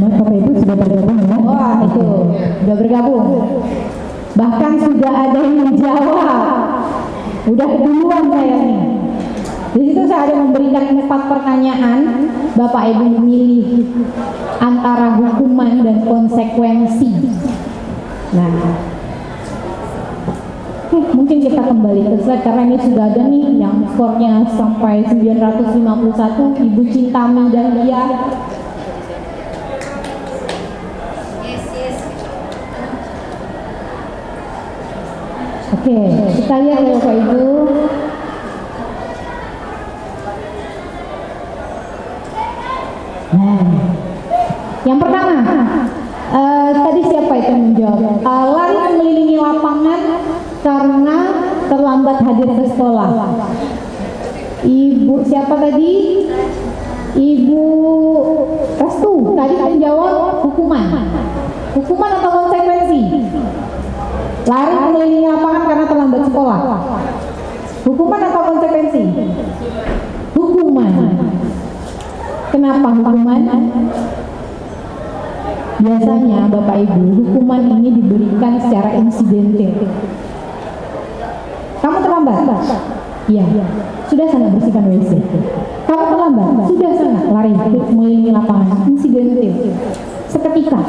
Bapak Ibu sudah bergabung ya? Wah, itu sudah bergabung. Bahkan sudah ada yang menjawab. Udah keduluan saya nih. Di situ saya ada memberikan 4 pertanyaan. Bapak Ibu memilih antara hukuman dan konsekuensi. Nah, mungkin kita kembali ke slide karena ini sudah ada nih yang skornya sampai 951. Ibu Cintami dan dia. Oke, kita lihat ya Bapak Ibu. Nah, yang pertama, tadi siapa itu yang menjawab? Lari mengelilingi lapangan karena terlambat hadir ke sekolah. Ibu siapa tadi? Ibu Restu tadi menjawab hukuman. Hukuman atau konsekuensi? Lari mengelilingi lapangan karena terlambat sekolah. Hukuman atau konsekuensi? Hukuman. Kenapa hukuman? Biasanya Bapak Ibu, hukuman ini diberikan secara insidentil. Kamu terlambat? Iya. Sudah sana bersihkan WC. Kamu terlambat? Sudah sana lari mengelilingi lapangan. Insidentil. Seketika.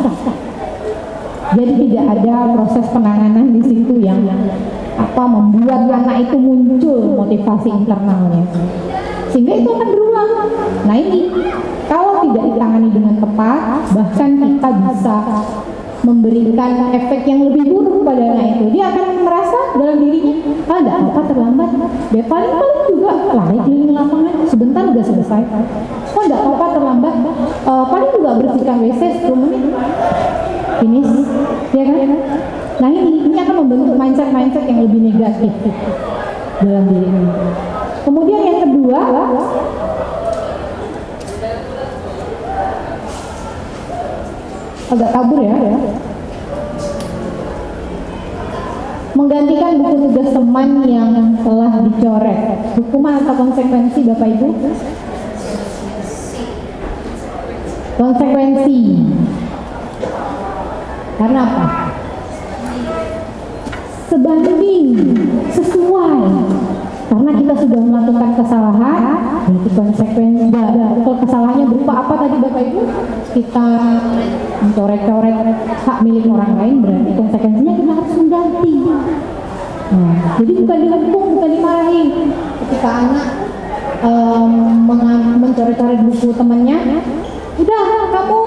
Jadi tidak ada proses penanganan di situ yang membuat anak itu muncul motivasi internalnya. Sehingga itu akan berulang. Nah ini kalau tidak ditangani dengan tepat, bahkan kita bisa memberikan efek yang lebih buruk pada anak itu. Dia akan merasa dalam dirinya, ada apa terlambat? Dia paling juga lari keliling lapangan, sebentar udah selesai. Oh enggak apa-apa terlambat, paling juga bersihkan WC 10 menit. Finish, ya kan? Nah ini akan membentuk mindset yang lebih negatif dalam diri ini. Kemudian yang kedua, agak kabur ya. Menggantikan buku tugas teman yang telah dicoret. Hukuman atau konsekuensi Bapak Ibu? Konsekuensi. Karena apa? Sebanding, sesuai. Karena kita sudah melakukan kesalahan, berarti konsekuensi kalau kesalahannya berupa apa tadi Bapak Ibu? Kita mencoret-coret hak milik orang lain, berarti konsekuensinya kita harus mengganti. Nah, jadi bukan dihukum, bukan dimarahi. Ketika anak mencoret-coret buku temannya, udah kamu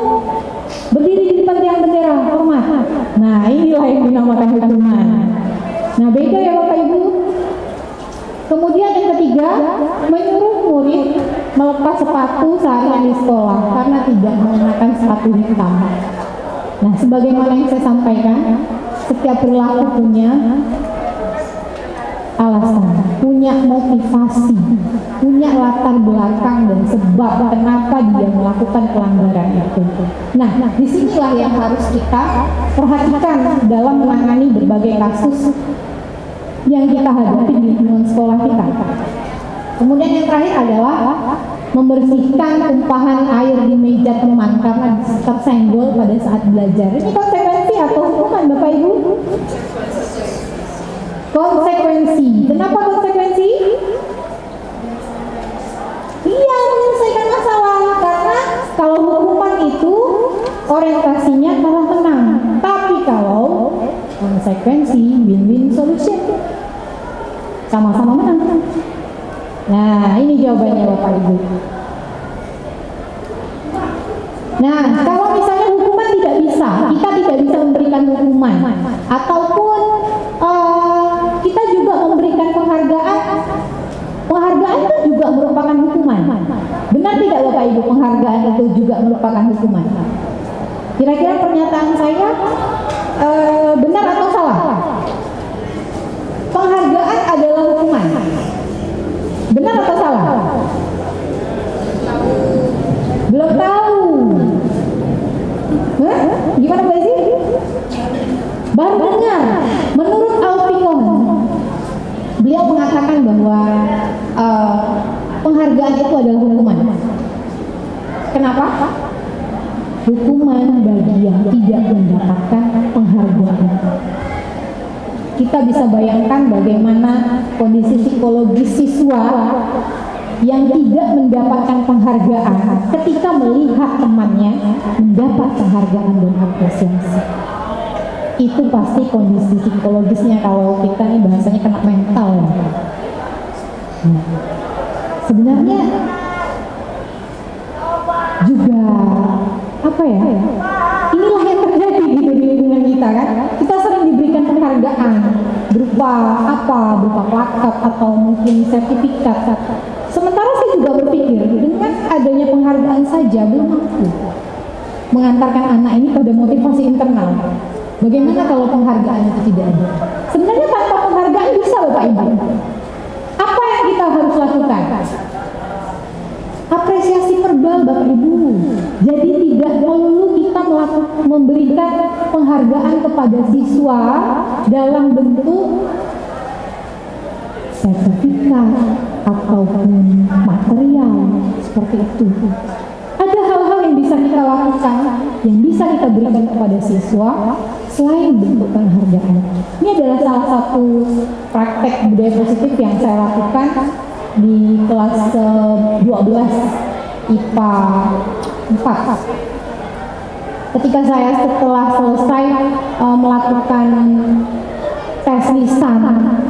berdiri di depan tiang bendera, hormat. Nah, inilah yang dinamakan hukuman. Nah, beda ya Bapak Ibu. Kemudian yang ketiga, menyuruh murid melepas sepatu saat di sekolah karena tidak mengenakan sepatu hitam. Nah, sebagaimana yang saya sampaikan, setiap perilaku punya alasan, punya motivasi, punya latar belakang dan sebab kenapa dia melakukan pelanggaran itu. Nah, disinilah yang harus kita perhatikan dalam menangani berbagai kasus yang kita hadapi di lingkungan sekolah kita. Kemudian yang terakhir adalah membersihkan tumpahan air di meja teman karena tersenggol pada saat belajar. Ini konsekuensi atau hukuman Bapak Ibu? Konsekuensi. Kenapa konsekuensi? Iya, menyelesaikan masalah. Karena kalau hukuman itu orientasinya kalah menang. Tapi kalau konsekuensi win-win solution, sama-sama menang. Nah, ini jawabannya Bapak Ibu. Nah, kalau misalnya hukuman tidak bisa, kita tidak bisa memberikan hukuman, ataupun kita juga memberikan penghargaan. Penghargaan itu juga merupakan hukuman. Benar tidak Bapak Ibu, penghargaan itu juga merupakan hukuman? Kira-kira pernyataan saya benar atau salah? Penghargaan adalah hukuman. Benar atau salah? Belum tahu. Gimana Bu Ezi? Baru dengar. Menurut Alpikon, beliau mengatakan bahwa penghargaan itu adalah hukuman. Kenapa? Hukuman bagi yang tidak mendapatkan penghargaan. Kita bisa bayangkan bagaimana kondisi psikologis siswa yang tidak mendapatkan penghargaan ketika melihat temannya mendapat penghargaan dan apresiasi. Itu pasti kondisi psikologisnya, kalau kita ini bahasanya kena mental. Sebenarnya juga apa ya? Inilah yang terjadi gitu di lingkungan kita kan. Kita sering diberikan penghargaan berupa apa? Berupa plakat atau mungkin sertifikat. Sementara saya juga berpikir dengan adanya penghargaan saja belum mampu mengantarkan anak ini pada motivasi internal. Bagaimana kalau penghargaan itu tidak ada? Sebenarnya tanpa penghargaan bisa Bapak Ibu. Apa yang kita harus lakukan? Apresiasi verbal Bapak Ibu. Jadi tidak melulu kita memberikan penghargaan kepada siswa dalam bentuk sertifikat ataupun material seperti itu. Ada hal-hal yang bisa kita lakukan, yang bisa kita berikan kepada siswa selain bentuk penghargaan. Ini adalah salah satu praktek budaya positif yang saya lakukan di kelas 12 IPA 4. Ketika saya setelah selesai melakukan tes lisan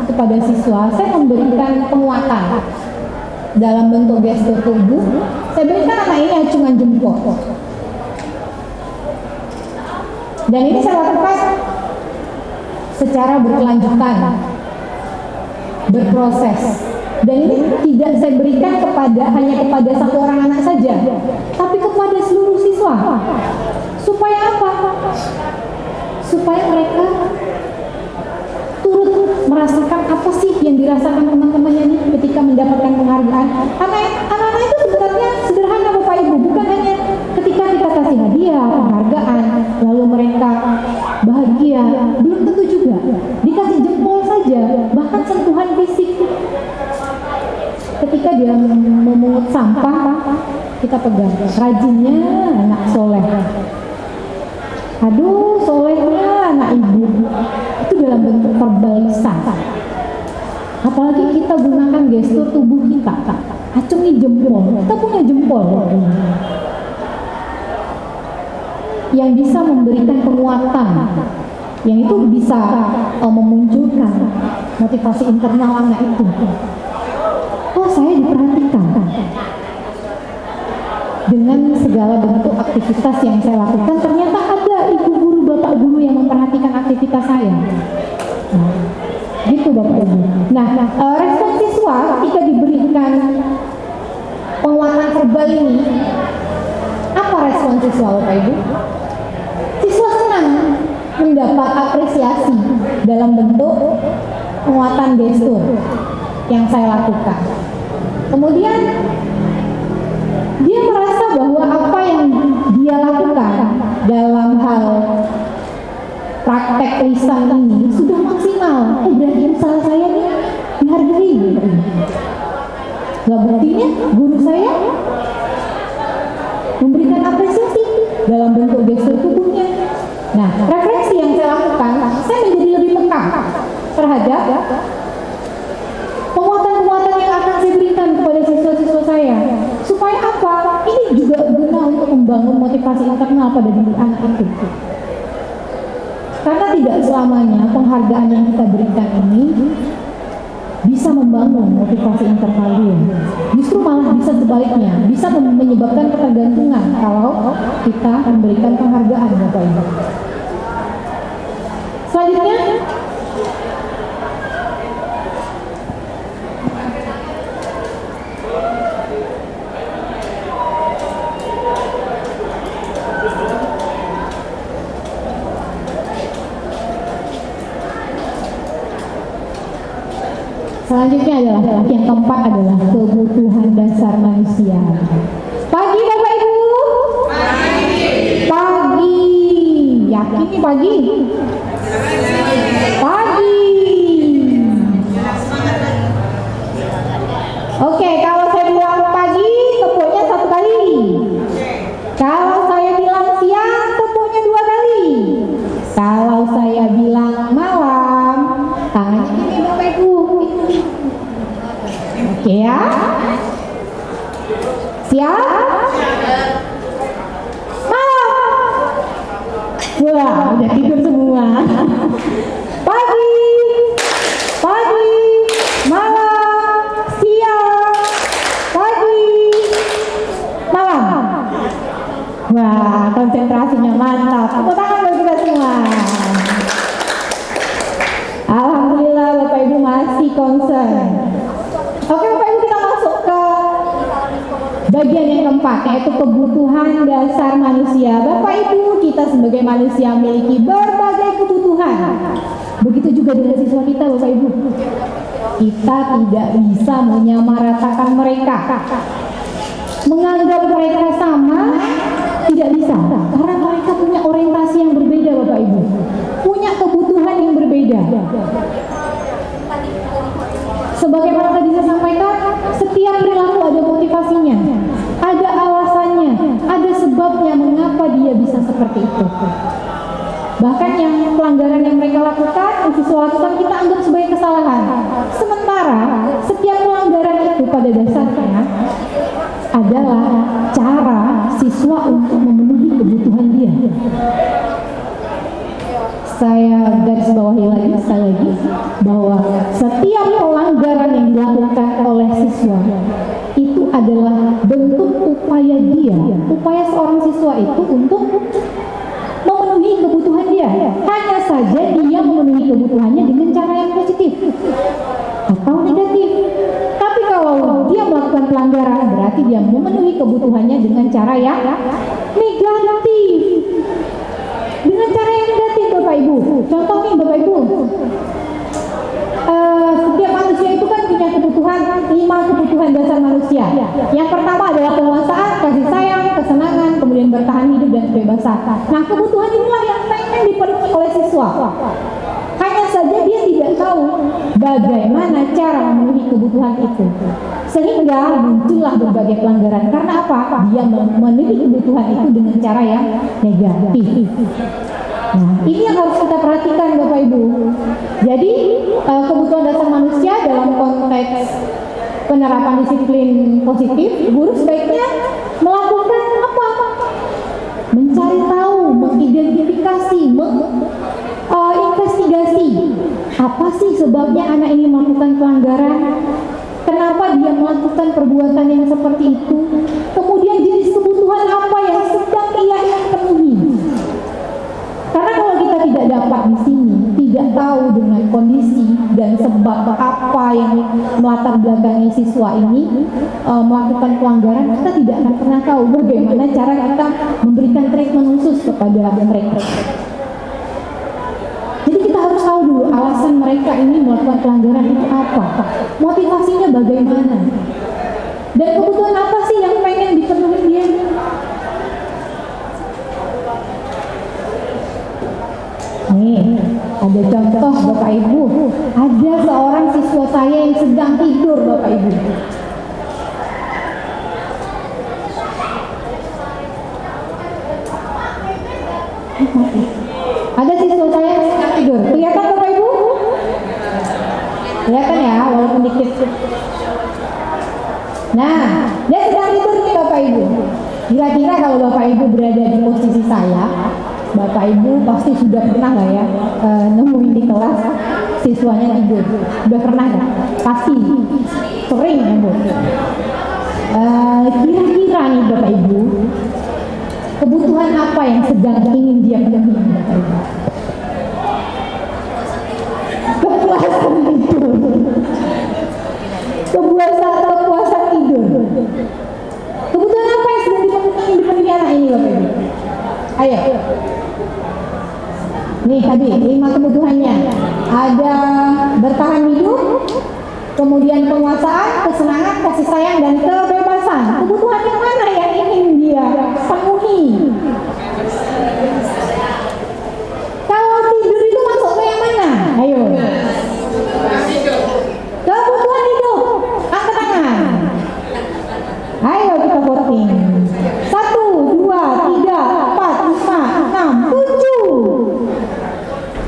kepada siswa, saya memberikan penguatan dalam bentuk gestur tubuh. Saya berikan anak ini acungan jempol. Dan ini saya lakukan secara berkelanjutan, berproses. Dan ini tidak saya berikan hanya kepada satu orang anak saja, tapi kepada seluruh siswa. Supaya apa? Supaya mereka turut merasakan apa sih yang dirasakan teman-temannya ini ketika mendapatkan penghargaan. Anak-anak itu sebenarnya sederhana Bapak Ibu, bukan hanya ketika kita kasih hadiah, penghargaan, lalu mereka bahagia. Belum tentu juga dikasih jempol saja, bahkan sentuhan fisik. Ketika dia memungut sampah, kita pegang, rajinnya anak soleh. Aduh, solehnya anak ibu. Itu dalam bentuk verbal lisan. Apalagi kita gunakan gestur tubuh kita, acungi jempol, kita punya jempol yang bisa memberikan penguatan, yang itu bisa memunculkan motivasi internal anak itu. Oh, saya diperhatikan dengan segala bentuk aktivitas yang saya lakukan. Ternyata ada ibu guru, bapak guru yang memperhatikan aktivitas saya. Nah, gitu Bapak Ibu. Nah, respon siswa ketika diberikan penguatan verbal ini, apa respon siswa Bapak Ibu? Siswa senang mendapat apresiasi dalam bentuk penguatan gestur yang saya lakukan. Kemudian dia merasa bahwa apa yang dia lakukan dalam hal praktek lisan ini sudah maksimal. Berarti usaha saya nih dihargai. Nah, buktinya guru saya memberikan apresiasi dalam bentuk gestur tubuhnya. Nah, refleksi yang saya lakukan, saya menjadi lebih peka terhadap penguatan-penguatan yang akan saya berikan kepada siswa-siswa saya. Supaya apa? Ini juga guna untuk membangun motivasi internal pada diri anak itu. Karena tidak selamanya penghargaan yang kita berikan ini bisa membangun motivasi internal dia. Justru malah bisa sebaliknya, bisa menyebabkan ketergantungan kalau kita memberikan penghargaan, Bapak Ibu. Selanjutnya, adalah yang keempat adalah kebutuhan dasar manusia. Pagi Bapak Ibu. Pagi. Yakin nih pagi? Pagi. Oke, kalau saya bilang pagi, tepuknya 1 kali. Kalau saya bilang siang, tepuknya 2 kali. Kalau saya bilang malam, tangannya gini Bapak Ibu. Oke ya. Siap? Malam. Wah, udah tidur semua. Pagi. Pagi. Malam. Siang. Pagi. Malam. Wah, konsentrasinya mantap. Tepuk tangan bagi kita semua. Alhamdulillah Bapak Ibu masih concern. Oke Bapak Ibu, kita masuk ke bagian yang keempat, yaitu kebutuhan dasar manusia. Bapak Ibu, kita sebagai manusia memiliki berbagai kebutuhan. Begitu juga dengan siswa kita Bapak Ibu. Kita tidak bisa menyamaratakan mereka, menganggap mereka sama, tidak bisa. Karena mereka punya orientasi yang berbeda Bapak Ibu, punya kebutuhan yang berbeda. Sebagaimana tadi saya sampaikan, setiap perilaku ada motivasinya, ada alasannya, ada sebabnya mengapa dia bisa seperti itu. Bahkan yang pelanggaran yang mereka lakukan, siswa lakukan, kita anggap sebagai kesalahan. Sementara setiap pelanggaran itu pada dasarnya adalah cara siswa untuk memenuhi kebutuhan dia. Saya garis bawahi lagi sekali lagi bahwa setiap pelanggaran yang dilakukan oleh siswa itu adalah bentuk upaya dia, upaya seorang siswa itu untuk memenuhi kebutuhan dia. Hanya saja dia memenuhi kebutuhannya dengan cara yang positif atau negatif. Tapi kalau dia melakukan pelanggaran, berarti dia memenuhi kebutuhannya dengan cara yang negatif. Dengan cara yang negatif Bapak Ibu. Contoh nih Bapak Ibu, setiap manusia itu kan punya kebutuhan, 5 kebutuhan dasar manusia. Yang pertama adalah penguasaan, kasih sayang, kesenangan, kemudian bertahan hidup dan kebebasan. Nah, kebutuhan inilah yang pengen dipenuhi oleh siswa. Hanya saja dia tidak tahu bagaimana cara memenuhi kebutuhan itu. Sehingga muncullah berbagai pelanggaran. Karena apa? Dia memenuhi kebutuhan itu dengan cara yang negatif. Nah, ini yang harus kita perhatikan Bapak Ibu. Jadi kebutuhan dasar manusia dalam konteks penerapan disiplin positif, guru sebaiknya melakukan apa? Mencari tahu, mengidentifikasi, investigasi. Apa sih sebabnya anak ini melakukan pelanggaran? Kenapa dia melakukan perbuatan yang seperti itu? Kemudian jenis kebutuhan apa yang sedang ia ingin penuhi? Karena kalau kita tidak dapat di sini, tidak tahu dengan kondisi dan sebab apa yang melatar belakangi siswa ini melakukan pelanggaran, kita tidak akan pernah tahu bagaimana cara kita memberikan treatment khusus kepada mereka. Jadi kita harus tahu dulu alasan mereka ini melakukan pelanggaran itu apa, motivasinya bagaimana, dan kebutuhan apa sih yang pengen dipenuhi dia. Nih, ada contoh Bapak Ibu, ada seorang siswa saya yang sedang tidur Bapak Ibu. Ada siswa saya yang sedang tidur, kelihatan Bapak Ibu? Kelihatan ya, walaupun dikit. Nah, dia sedang tidur nih Bapak Ibu. Kira-kira kalau Bapak Ibu berada di posisi saya, Bapak Ibu pasti sudah pernah lah ya nemuin di kelas siswanya tidur. Sudah pernah nggak? Pasti sering ya Bu. Kira-kira nih Bapak Ibu, kebutuhan apa yang sedang ingin dia penuhi Bapak Ibu? Kepuasan tidur. Kepuasan tidur. Kebutuhan apa yang sedang ingin dipenuhi anak ini Bapak Ibu? Ayo. Nih tadi 5 kebutuhannya. Ada bertahan hidup, kemudian penguasaan, kesenangan, kasih sayang, dan kebebasan. Kebutuhan yang mana yang ingin dia penuhi? Kalau tidur itu masuk ke yang mana? Ayo. Kebutuhan hidup. Angkat tangan. Ayo kita voting. 1, 2, 3, 4, 5, 6, 7.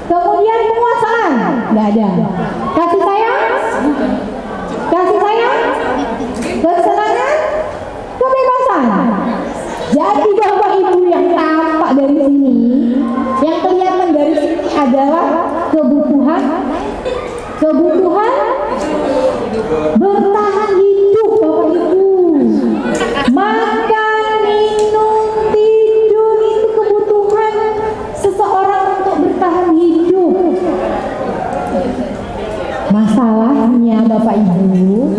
Kemudian penguasaan, nggak ada. Kasih sayang, kesenangan, kebebasan. Jadi Bapak Ibu yang tampak dari sini, yang kelihatan dari sini adalah kebutuhan bertahan hidup Bapak Ibu. Makan, minum, tidur itu kebutuhan seseorang untuk bertahan hidup. Masalahnya Bapak Ibu,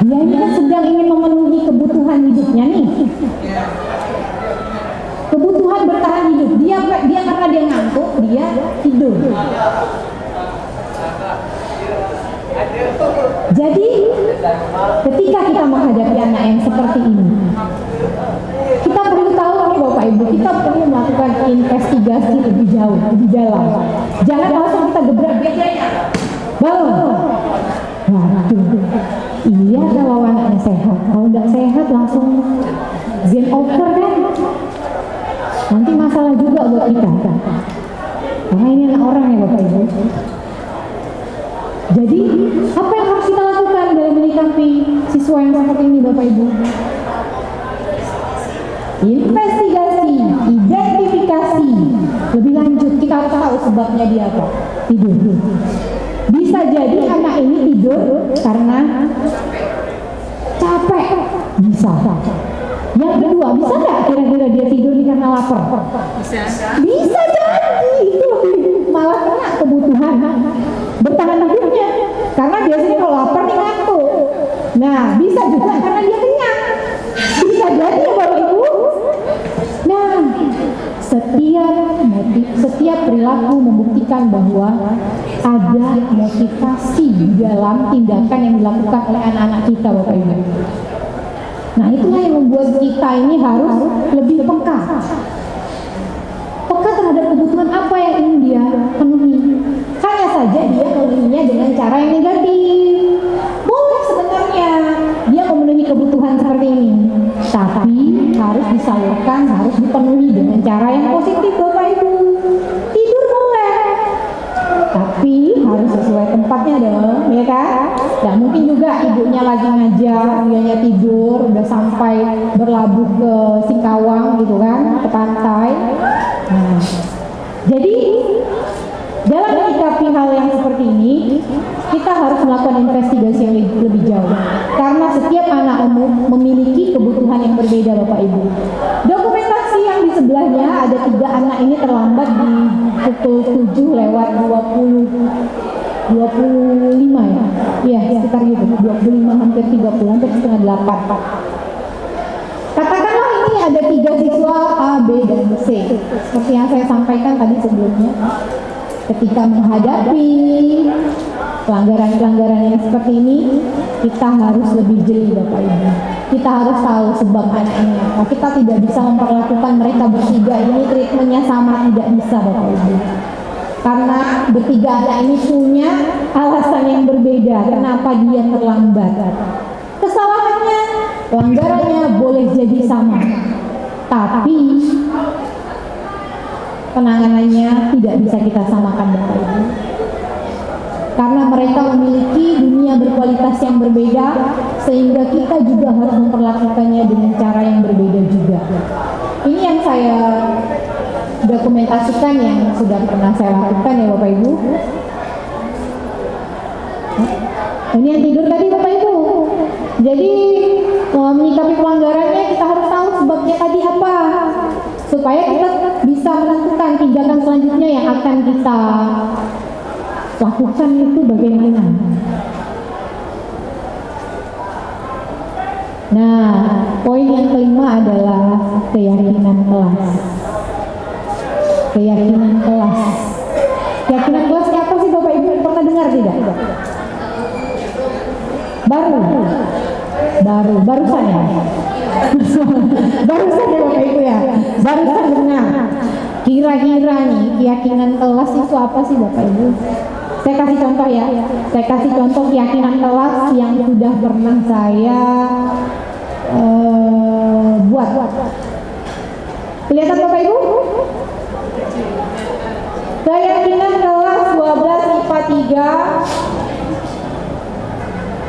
dia ini kan sedang ingin memenuhi kebutuhan hidupnya nih. Kebutuhan bertahan hidup. Dia karena dia ngantuk, dia tidur. Jadi ketika kita menghadapi anak yang seperti ini, kita perlu tahu nih Bapak Ibu, kita perlu melakukan investigasi lebih jauh, lebih dalam. Jangan langsung kita gebrak bedanya. Bangun. Waduh, iya kalau anaknya sehat. Kalau nggak sehat langsung game over kan? Nanti masalah juga buat kita. Karena ini anak orang ya Bapak Ibu. Jadi apa yang harus kita lakukan dalam menyikapi siswa yang seperti ini Bapak Ibu? Investigasi, identifikasi. Lebih lanjut kita harus tahu sebabnya dia apa? Tidur. Bisa jadi anak ini tidur karena capek. Bisa. Yang kedua, bisa nggak kira-kira dia tidur karena lapar? Bisa jadi. Itu malah kena kebutuhan bertahan hidupnya. Karena biasanya kalau lapar nih ngantuk. Nah, bisa juga karena dia kenyang. Bisa jadi ya Bapak Ibu. Nah, setiap perilaku membuktikan bahwa ada motivasi dalam tindakan yang dilakukan oleh anak-anak kita Bapak Ibu. Nah, itulah yang membuat kita ini harus lebih peka. Peka terhadap kebutuhan apa yang ingin dia penuhi. Hanya saja dia memenuhinya dengan cara yang negatif. Boleh sebenarnya dia memenuhi kebutuhan seperti ini, tapi harus disalurkan, harus dipenuhi dengan cara yang positif Bapak Ibu. harus sesuai tempatnya dong, ya kan? Tidak mungkin juga ibunya lagi ngajar, dianya tidur, udah sampai berlabuh ke Singkawang gitu kan, ke pantai. Nah, jadi dalam menyikapi hal yang seperti ini, kita harus melakukan investigasi yang lebih jauh. Karena setiap anak memiliki kebutuhan yang berbeda, Bapak Ibu. Dokumentasi yang di sebelahnya ada 3 anak ini terlambat di pukul 7 lewat 25 ya? Iya, sekitar gitu, 25 hampir 30, hampir setengah 8. Katakanlah ini ada 3 siswa A, B, dan C. Seperti yang saya sampaikan tadi sebelumnya. Ketika menghadapi pelanggaran-pelanggaran yang seperti ini, kita harus lebih jeli, Bapak Ibu. Kita harus tahu sebab anak ini. Kita tidak bisa memperlakukan mereka bertiga ini treatmentnya sama, tidak bisa, Bapak Ibu. Karena bertiga anak ini punya alasan yang berbeda kenapa dia terlambat. Kesalahannya, pelanggarannya boleh jadi sama, tapi penanganannya tidak bisa kita samakan, Bapak Ibu. Karena mereka memiliki dunia berkualitas yang berbeda, sehingga kita juga harus memperlakukannya dengan cara yang berbeda juga. Ini yang saya dokumentasikan, yang sudah pernah saya lakukan ya Bapak Ibu. Ini yang tidur tadi Bapak Ibu. Jadi menyikapi pelanggarannya kita harus tahu sebabnya tadi apa, supaya kita bisa menentukan tindakan selanjutnya yang akan kita lakukan itu bagaimana. Nah, poin yang kelima adalah keyakinan kelas. Keyakinan kelas. Keyakinan kelas apa sih Bapak Ibu, pernah dengar tidak? Barusan ya. Barusan ya Bapak Ibu ya. Barusan dengar. Kira-kira nih keyakinan kelas itu apa sih Bapak Ibu? Saya kasih contoh ya. Saya kasih contoh keyakinan kelas yang sudah pernah saya buat. Kelihatan Bapak Ibu? Keyakinan kelas 12 IPA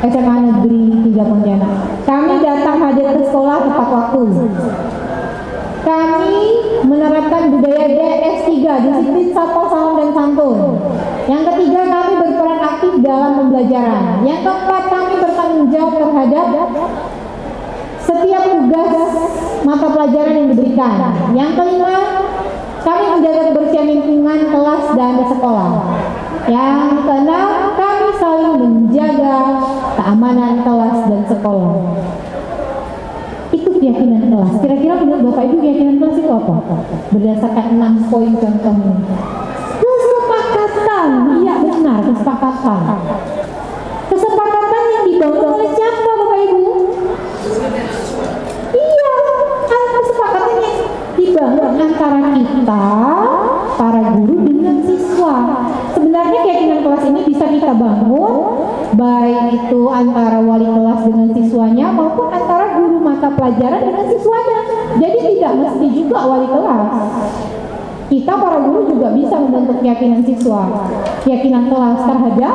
3 SMA Negeri 3 Pontianak. Kami datang hadir ke sekolah tepat waktu. Kami menerapkan budaya DS3, disiplin, sapa, salam, dan santun. Yang ketiga, kami berperan aktif dalam pembelajaran. Yang keempat, kami bertanggung jawab terhadap setiap tugas mata pelajaran yang diberikan. Yang kelima, kami menjaga kebersihan lingkungan kelas dan sekolah. Yang keenam, kami saling menjaga keamanan kelas dan sekolah. Itu keyakinan kelas. Kira-kira menurut Bapak Ibu keyakinan kelas itu apa? Berdasarkan 6 poin contohnya. Kesepakatan, iya benar, kesepakatan. Kesepakatan yang dibangun oleh siapa Bapak Ibu? Iya, kesepakatan yang dibangun antara kita, para guru dengan siswa. Sebenarnya keyakinan kelas ini bisa kita bangun baik itu antara wali kelas dengan siswanya maupun antara guru mata pelajaran dengan siswanya. Jadi tidak mesti juga wali kelas. Kita para guru juga bisa membentuk keyakinan siswa, keyakinan kelas terhadap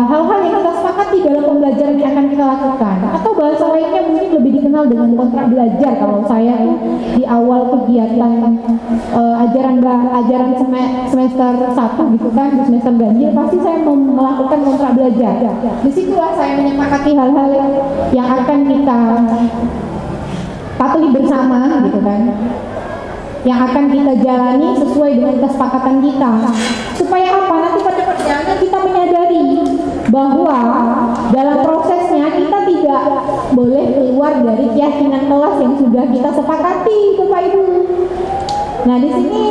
hal-hal yang kita sepakati dalam pembelajaran yang akan kita lakukan. Atau bahasa lainnya mungkin lebih dikenal dengan kontrak belajar. Kalau saya di awal kegiatan ajaran semester 1 gitu kan, di semester ganjil pasti saya melakukan kontrak belajar. Disitulah saya menyepakati hal-hal yang akan kita patuhi bersama gitu kan, yang akan kita jalani sesuai dengan kesepakatan kita. Supaya apa? Nanti pada perjalanan kita menyadari bahwa dalam prosesnya kita tidak boleh keluar dari keyakinan kelas yang sudah kita sepakati, Bapak Ibu. Nah, di sini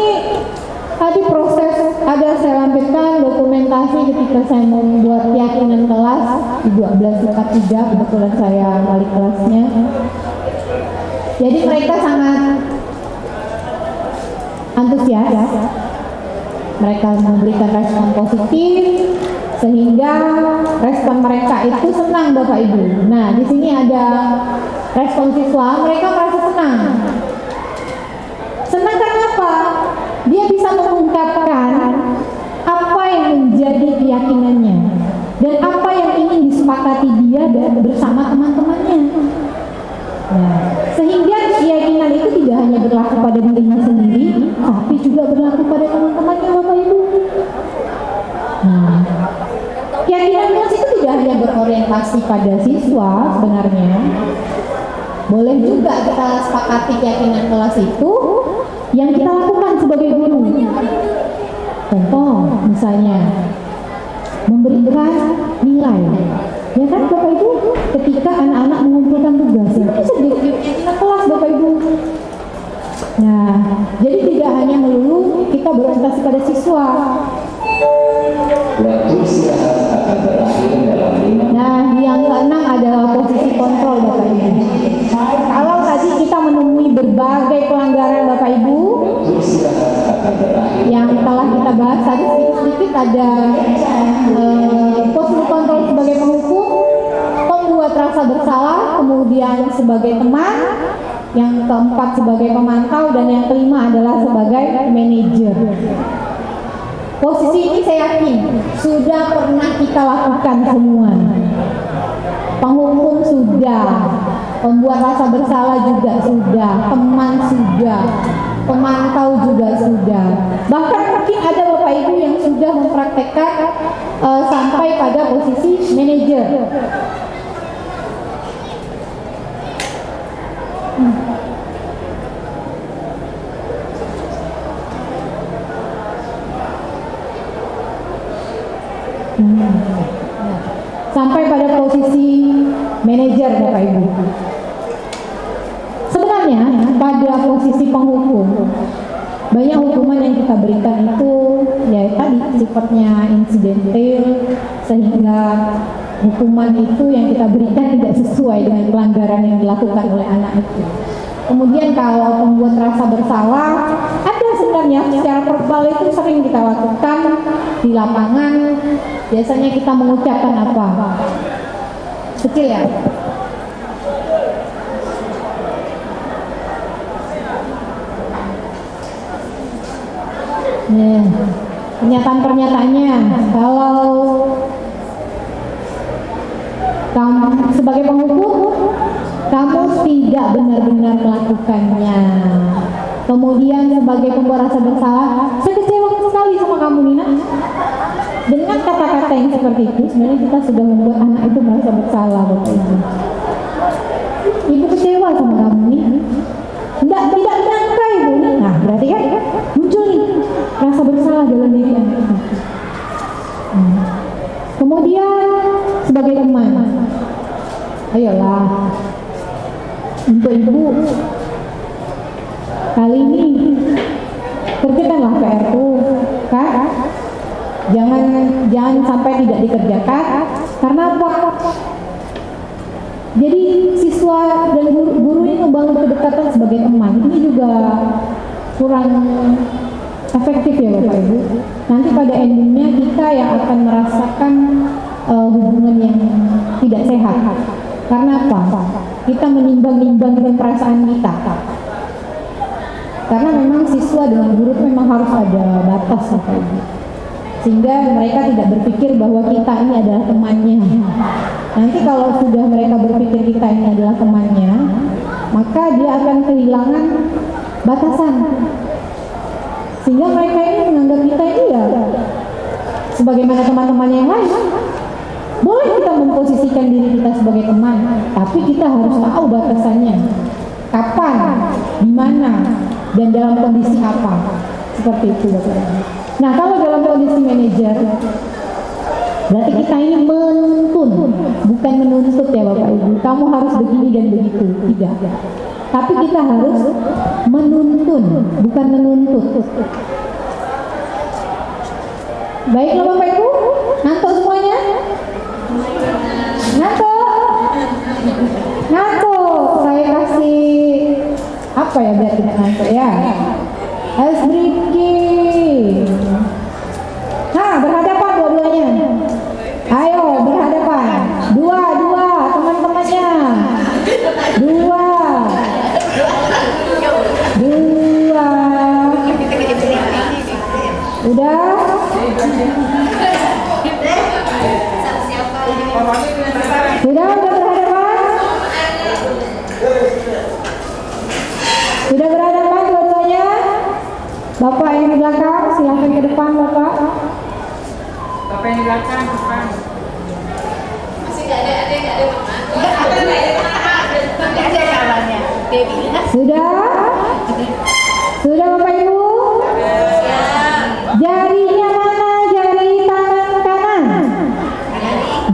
tadi proses ada saya lampirkan dokumentasi ketika saya membuat keyakinan kelas di 12 IPA 3, kebetulan saya wali kelasnya. Jadi mereka sangat antusias, mereka memberikan respon positif sehingga respon mereka itu senang Bapak Ibu. Nah, di sini ada respon siswa, mereka merasa senang. Senang karena apa? Dia bisa mengungkapkan apa yang menjadi berlaku pada dirinya sendiri, tapi juga berlaku pada teman-temannya Bapak Ibu. Nah, keyakinan kelas itu tidak hanya berorientasi pada siswa sebenarnya. Boleh juga kita sepakati keyakinan kelas itu yang kita lakukan sebagai guru. Contoh misalnya memberikan nilai. Ya kan Bapak Ibu, ketika anak-anak mengumpulkan tugas ya, bisa jadi keyakinan kelas Bapak Ibu. Nah, jadi tidak hanya melulu kita berorientasi pada siswa. Nah, yang keenam adalah posisi kontrol Bapak Ibu. Kalau tadi kita menemui berbagai pelanggaran Bapak Ibu yang telah kita bahas tadi sedikit ada posisi kontrol sebagai penghukum, pembuat rasa bersalah, kemudian sebagai teman, yang keempat sebagai pemantau, dan yang kelima adalah sebagai manajer. Posisi ini saya yakin sudah pernah kita lakukan semua. Penghukum sudah, pembuat rasa bersalah juga sudah, teman sudah, pemantau juga sudah. Bahkan mungkin ada Bapak Ibu yang sudah mempraktekkan sampai pada posisi manajer. Sampai pada posisi manajer Bapak Ibu. Sebenarnya pada posisi penghukum banyak hukuman yang kita berikan itu ya tadi sifatnya insidental, sehingga hukuman itu yang kita berikan tidak sesuai dengan pelanggaran yang dilakukan oleh anak itu. Kemudian kalau membuat rasa bersalah, ada sebenarnya secara verbal itu sering kita lakukan di lapangan. Biasanya kita mengucapkan apa? Kecil ya? Nah, pernyataan-pernyataannya, kalau kamu sebagai penghukum, kamu tidak benar-benar melakukannya. Kemudian sebagai pembuat rasa bersalah, saya kecewa sekali sama kamu Nina. Dengan kata-kata yang seperti itu, sebenarnya kita sudah membuat anak itu merasa bersalah Bapak Ibu. Ibu kecewa sama kamu nih. Tidak nyangka Ibu nih. Nah, berarti kan muncul nih rasa bersalah dalam diri anak itu. Kemudian sebagai teman, ayolah untuk Ibu kali ini kerjakanlah PR tuh, kan? Jangan sampai tidak dikerjakan. Karena apa? Jadi siswa dan guru ini membangun kedekatan sebagai teman. Ini juga kurang efektif ya Bapak Ibu. Nanti pada endingnya kita yang akan merasakan hubungan yang tidak sehat. Karena apa? Kita menimbang-nimbang dengan perasaan kita. Karena memang siswa dengan guru memang harus ada batas Bapak Ibu, sehingga mereka tidak berpikir bahwa kita ini adalah temannya. Nanti kalau sudah mereka berpikir kita ini adalah temannya, maka dia akan kehilangan batasan, sehingga mereka ini menganggap kita ini ya sebagaimana teman-teman yang lain. Boleh kita memposisikan diri kita sebagai teman, tapi kita harus tahu batasannya, kapan, di mana, dan dalam kondisi apa. Seperti itu Bapak. Nah, kalau dalam kondisi manajer, berarti kita ini menuntun, bukan menuntut ya Bapak Ibu. Kamu harus begini dan begitu, tidak. Tapi kita harus menuntun, bukan menuntut. Baiklah Bapak Ibu, ngantuk semuanya? Ngantuk. Saya kasih apa ya biar tidak ngantuk ya? Ice breaking. Nah, berhadapan dua-duanya. Ayo berhadapan. Dua teman-temannya. Dua. Udah? Sudah berhadapan? Sudah berhadapan? Bapak yang di belakang, silahkan ke depan Bapak. Bapak yang di belakang, depan. Masih nggak ada kawannya. Dewi. Sudah? Sudah Bapak Ibu? Jarinya mana jari tangan kanan?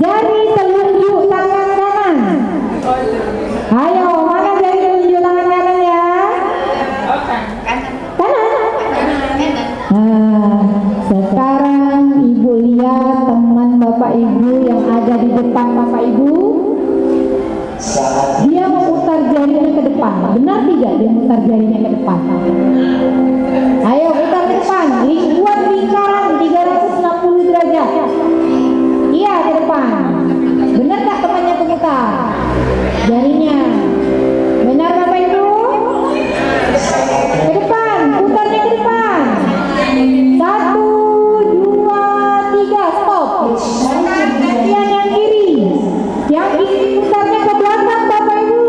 Jari telunjuk tangan kanan. Ayo, mana jari telunjuk tangan kanan ya? Kanan. Nah, sekarang Ibu lihat teman Bapak Ibu yang ada di depan Bapak Ibu. Dia memutar jarinya ke depan. Benar tidak dia memutar jarinya ke depan? Ayo putar ke depan. Buat lingkaran 360 derajat. Iya, ke depan. Benar tak temannya pemutar jarinya? Benar Bapak Ibu? Ke depan, putarnya ke depan. 1, 2, 3, stop. Kemudian yang kiri. Yang kiri putarnya ke belakang Bapak Ibu.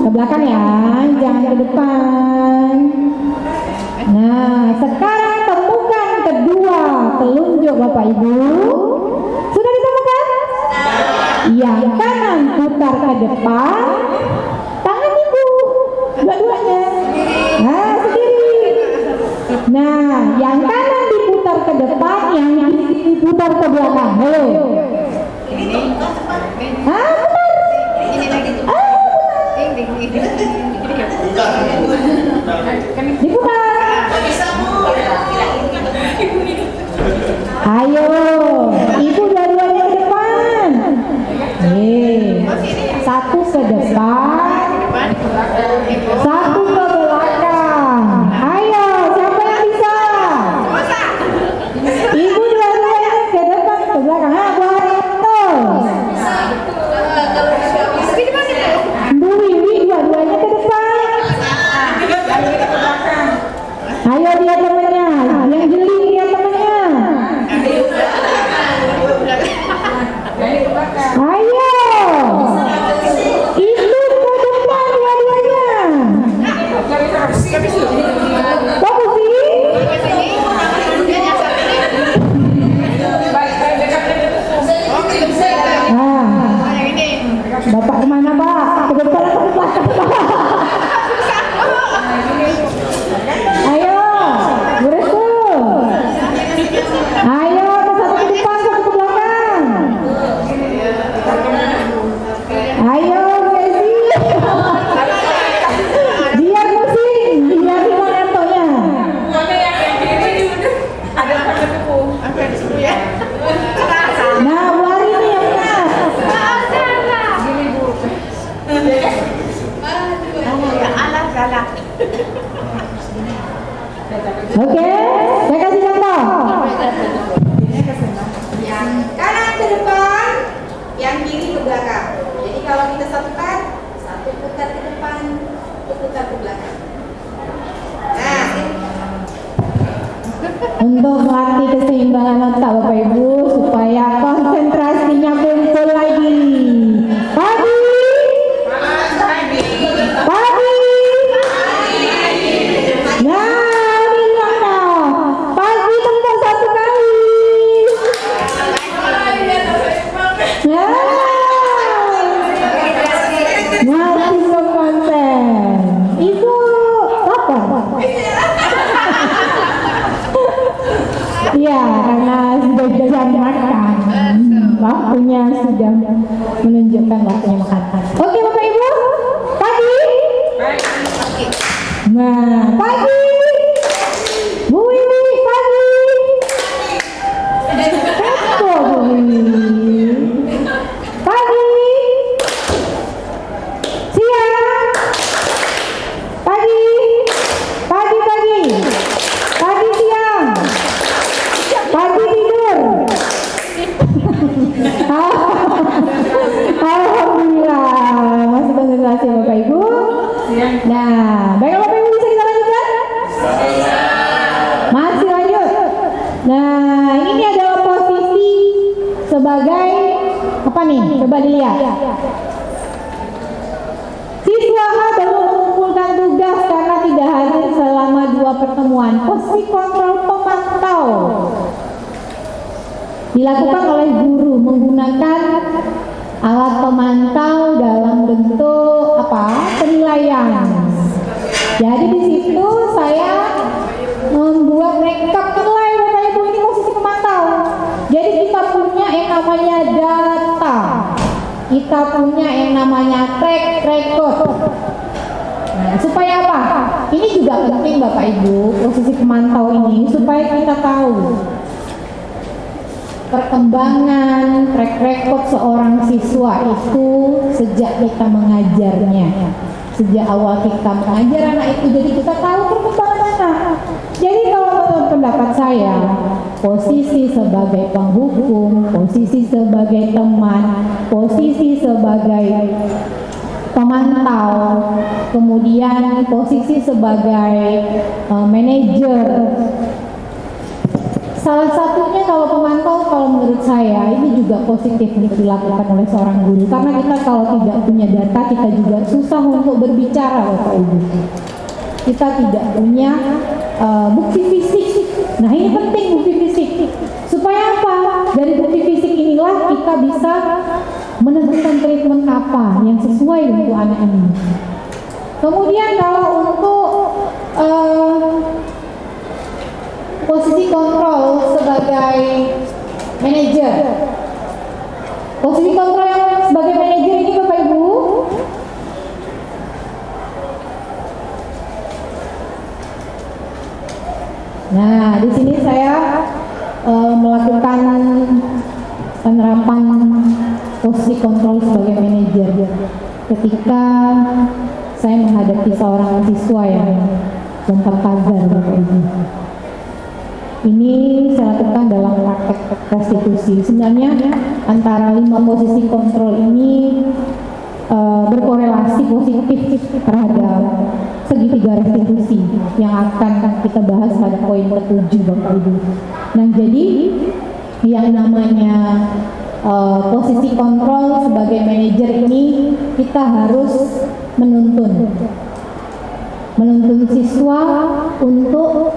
Ke belakang ya, jangan ke depan. Nah, sekarang temukan kedua telunjuk Bapak Ibu. Sudah ditemukan? Yang kanan putar ke depan. Tangan Ibu, dua-duanya. Nah, sendiri. Nah, yang kanan diputar ke depan, yang kiri diputar ke belakang. Halo. Ah, benar. Diputar. Ayo, Ibu dua-duanya ke depan. Satu ke depan, satu ke belakang. Ayo, siapa yang bisa? Ibu dua-duanya ke depan, ke belakang. Ah, Bu Hari betul. Bu Wiwi dua-duanya ke depan. Ayo lihat temannya, yang jeli lihat temannya. Ayo, itu ke depan dua-duanya. Bagus sih. Nah, Bapak kemana Pak? Ke depan atau ke belakang Pak? Ayo, berestu. Ayo, satu ke depan, satu ke belakang. Ayo, Messi. Biar pusing, biar gimana entonya. Nah, Bu Ari ini yang benar. Oke, saya kasih contoh. Yang kanan ke depan, yang kiri ke belakang. Jadi kalau kita satukan, satu putar ke depan, satu putar ke belakang. Nah, Untuk melatih keseimbangan otak Bapak Ibu supaya konsentrasinya kumpul lagi. Pagi. Nah, ini contoh. Pagi tembak satu kali. Masih belum konsen. Ibu lapar. Iya, karena sudah jam makan. Waktunya sudah menunjukkan waktunya makan. Oke Bapak Ibu, pagi. Nah, pagi. Bu Wiwi, pagi. Apa Bu Wiwi? Pagi. Siang. Pagi. Pagi. Pagi siang. Pagi tidur. Alhamdulillah, masih konsentrasi Bapak Ibu. Nah, baik Bapak Ibu, bisa kita lanjutkan? Masih lanjut. Nah, ini adalah posisi sebagai apa nih? Coba dilihat. Siswa A baru mengumpulkan tugas karena tidak hadir selama 2 pertemuan. dilakukan oleh guru menggunakan alat pemantau dalam bentuk penilaian. Jadi di situ saya membuat rekap nilai Bapak Ibu, ini posisi pemantau. Jadi kita punya yang namanya data, kita punya yang namanya track record. Nah, supaya apa? Ini juga penting Bapak Ibu, posisi pemantau ini supaya kita tahu perkembangan track record seorang siswa itu sejak kita mengajarnya, sejak awal kita mengajar anak itu, jadi kita tahu perkembangan anak. Jadi kalau menurut pendapat saya, posisi sebagai penghukum, posisi sebagai teman, posisi sebagai pemantau, kemudian posisi sebagai manajer. Salah satunya kalau pemantau, kalau menurut saya ini juga positif untuk dilakukan oleh seorang guru, karena kita kalau tidak punya data kita juga susah untuk berbicara Bapak Ibu. Kita tidak punya bukti fisik. Nah ini penting bukti fisik. Supaya apa? Dari bukti fisik inilah kita bisa menentukan treatment apa yang sesuai untuk anak ini. Kemudian kalau untuk posisi kontrol sebagai manajer. Posisi kontrol yang sebagai manajer ini Bapak Ibu, nah di sini saya melakukan penerapan posisi kontrol sebagai manajer ketika saya menghadapi seorang siswa yang lompat pagar Bapak Ibu. Ini saya lakukan dalam praktek restitusi. Sebenarnya antara 5 posisi kontrol ini berkorelasi positif terhadap segitiga restitusi yang akan kita bahas pada poin ke-7 Bapak Ibu. Nah jadi yang namanya posisi kontrol sebagai manajer ini kita harus menuntun siswa untuk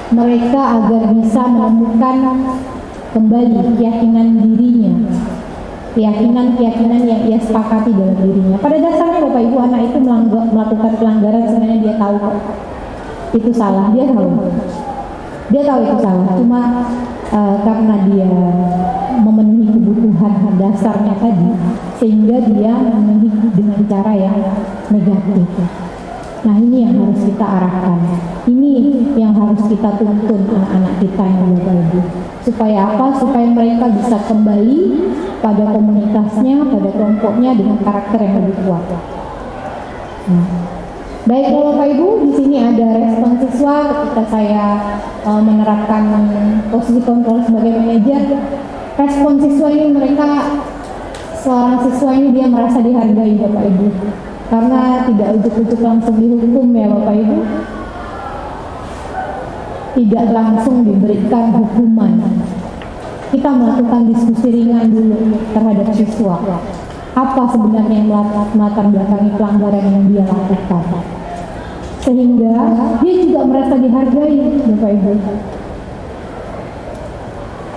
mereka agar bisa menemukan kembali keyakinan dirinya, keyakinan yang ia sepakati dalam dirinya. Pada dasarnya Bapak Ibu, anak itu melakukan pelanggaran sebenarnya dia tahu itu salah, dia tahu itu salah, cuma karena dia memenuhi kebutuhan dasarnya tadi sehingga dia memenuhi dengan cara yang negatif. Nah ini yang harus kita arahkan, ini yang harus kita tuntun anak-anak kita yang Bapak Ibu. Supaya apa? Supaya mereka bisa kembali pada komunitasnya, pada kelompoknya dengan karakter yang lebih kuat. Baik Bapak Ibu, di sini ada respon siswa ketika saya menerapkan posisi kontrol sebagai manajer. Respon siswa ini seorang siswa ini dia merasa dihargai Bapak Ibu. Karena tidak ujuk-ujuk langsung dihukum ya Bapak Ibu, tidak langsung diberikan hukuman. Kita melakukan diskusi ringan dulu terhadap siswa. Apa sebenarnya yang melatar belakangi pelanggaran yang dia lakukan, sehingga dia juga merasa dihargai Bapak Ibu,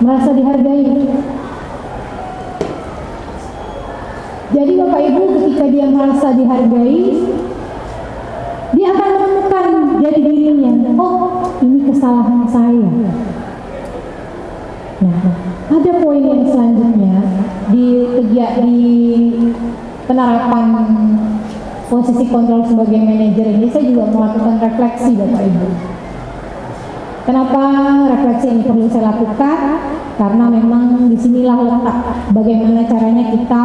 merasa dihargai. Jadi Bapak Ibu ketika dia merasa dihargai, dia akan menemukan jadi dirinya, oh ini kesalahan saya. Nah, ada poin yang selanjutnya di penerapan posisi kontrol sebagai manajer ini, saya juga melakukan refleksi Bapak Ibu. Kenapa refleksi ini perlu saya lakukan? Karena memang disinilah letak bagaimana caranya kita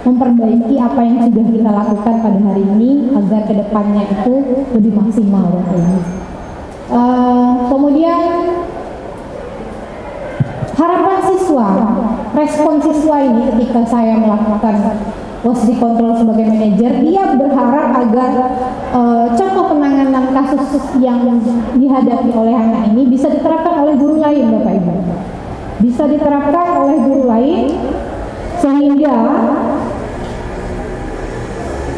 memperbaiki apa yang sudah kita lakukan pada hari ini agar kedepannya itu lebih maksimal Bapak Ibu. Kemudian harapan siswa, respon siswa ini ketika saya melakukan posisi kontrol sebagai manajer, dia berharap agar contoh penanganan kasus yang dihadapi oleh anak ini bisa diterapkan oleh guru lain Bapak Ibu, bisa diterapkan oleh guru lain sehingga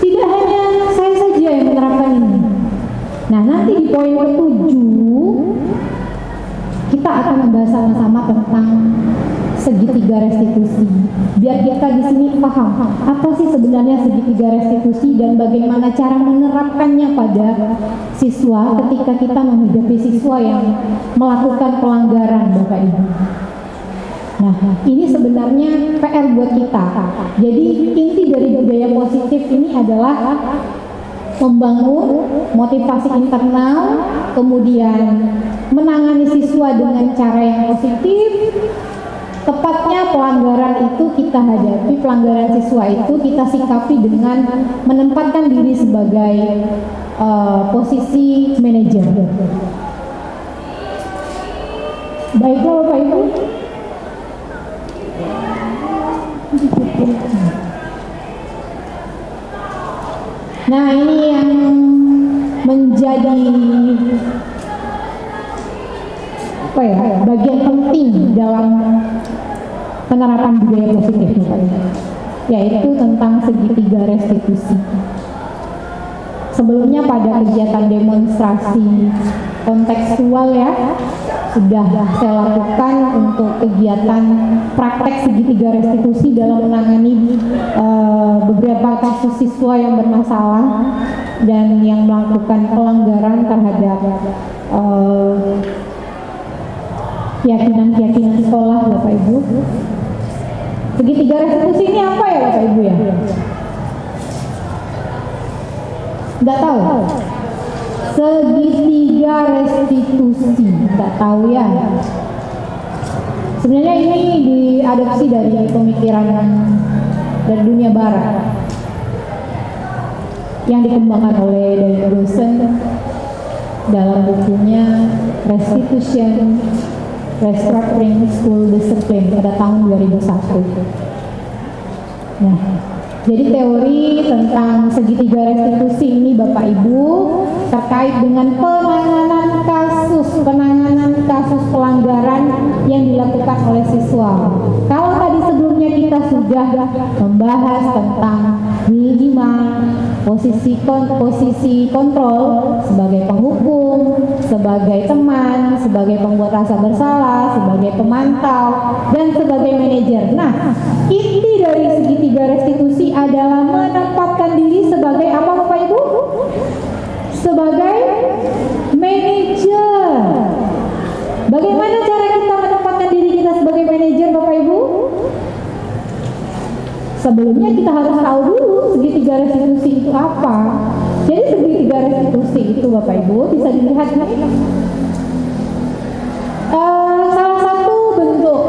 tidak hanya saya saja yang menerapkan ini. Nah nanti di poin ke-7 kita kita akan membahas sama-sama tentang segitiga restitusi. Biar kita di sini paham apa sih sebenarnya segitiga restitusi dan bagaimana cara menerapkannya pada siswa ketika kita menghadapi siswa yang melakukan pelanggaran, Bapak Ibu. Nah, ini sebenarnya PR buat kita. Jadi inti dari budaya positif ini adalah membangun motivasi internal, kemudian menangani siswa dengan cara yang positif. Tepatnya pelanggaran itu kita hadapi, pelanggaran siswa itu kita sikapi dengan menempatkan diri sebagai posisi manajer. Baiklah Bapak Ibu. Nah, ini yang menjadi bagian penting dalam penerapan budaya positif, yaitu tentang segitiga restitusi. Sebelumnya pada kegiatan demonstrasi kontekstual ya, sudah saya lakukan untuk kegiatan praktek segitiga restitusi dalam menangani beberapa kasus siswa yang bermasalah dan yang melakukan pelanggaran terhadap keyakinan-keyakinan sekolah, Bapak Ibu. Segitiga restitusi ini apa ya Bapak Ibu ya? Nggak tahu. Segitiga restitusi, nggak tahu ya. Sebenarnya ini diadopsi dari pemikiran dari dunia barat yang dikembangkan oleh David Wilson dalam bukunya Restitution Restructuring School Discipline pada tahun 2001. Nah, jadi teori tentang segitiga restitusi ini Bapak Ibu terkait dengan penanganan kasus pelanggaran yang dilakukan oleh siswa. Kalau tadi sebelumnya kita sudah membahas tentang posisi kontrol sebagai penghukum, sebagai teman, sebagai pembuat rasa bersalah, sebagai pemantau, dan sebagai manajer. Nah, inti dari segitiga restitusi adalah menempatkan diri sebagai apa Bapak Ibu? Sebagai manajer. Bagaimana cara kita menempatkan diri kita sebagai manajer Bapak Ibu? Sebelumnya kita harus tahu dulu segitiga restitusi itu apa. Jadi segitiga restitusi itu Bapak Ibu bisa dilihat ini. Salah satu bentuk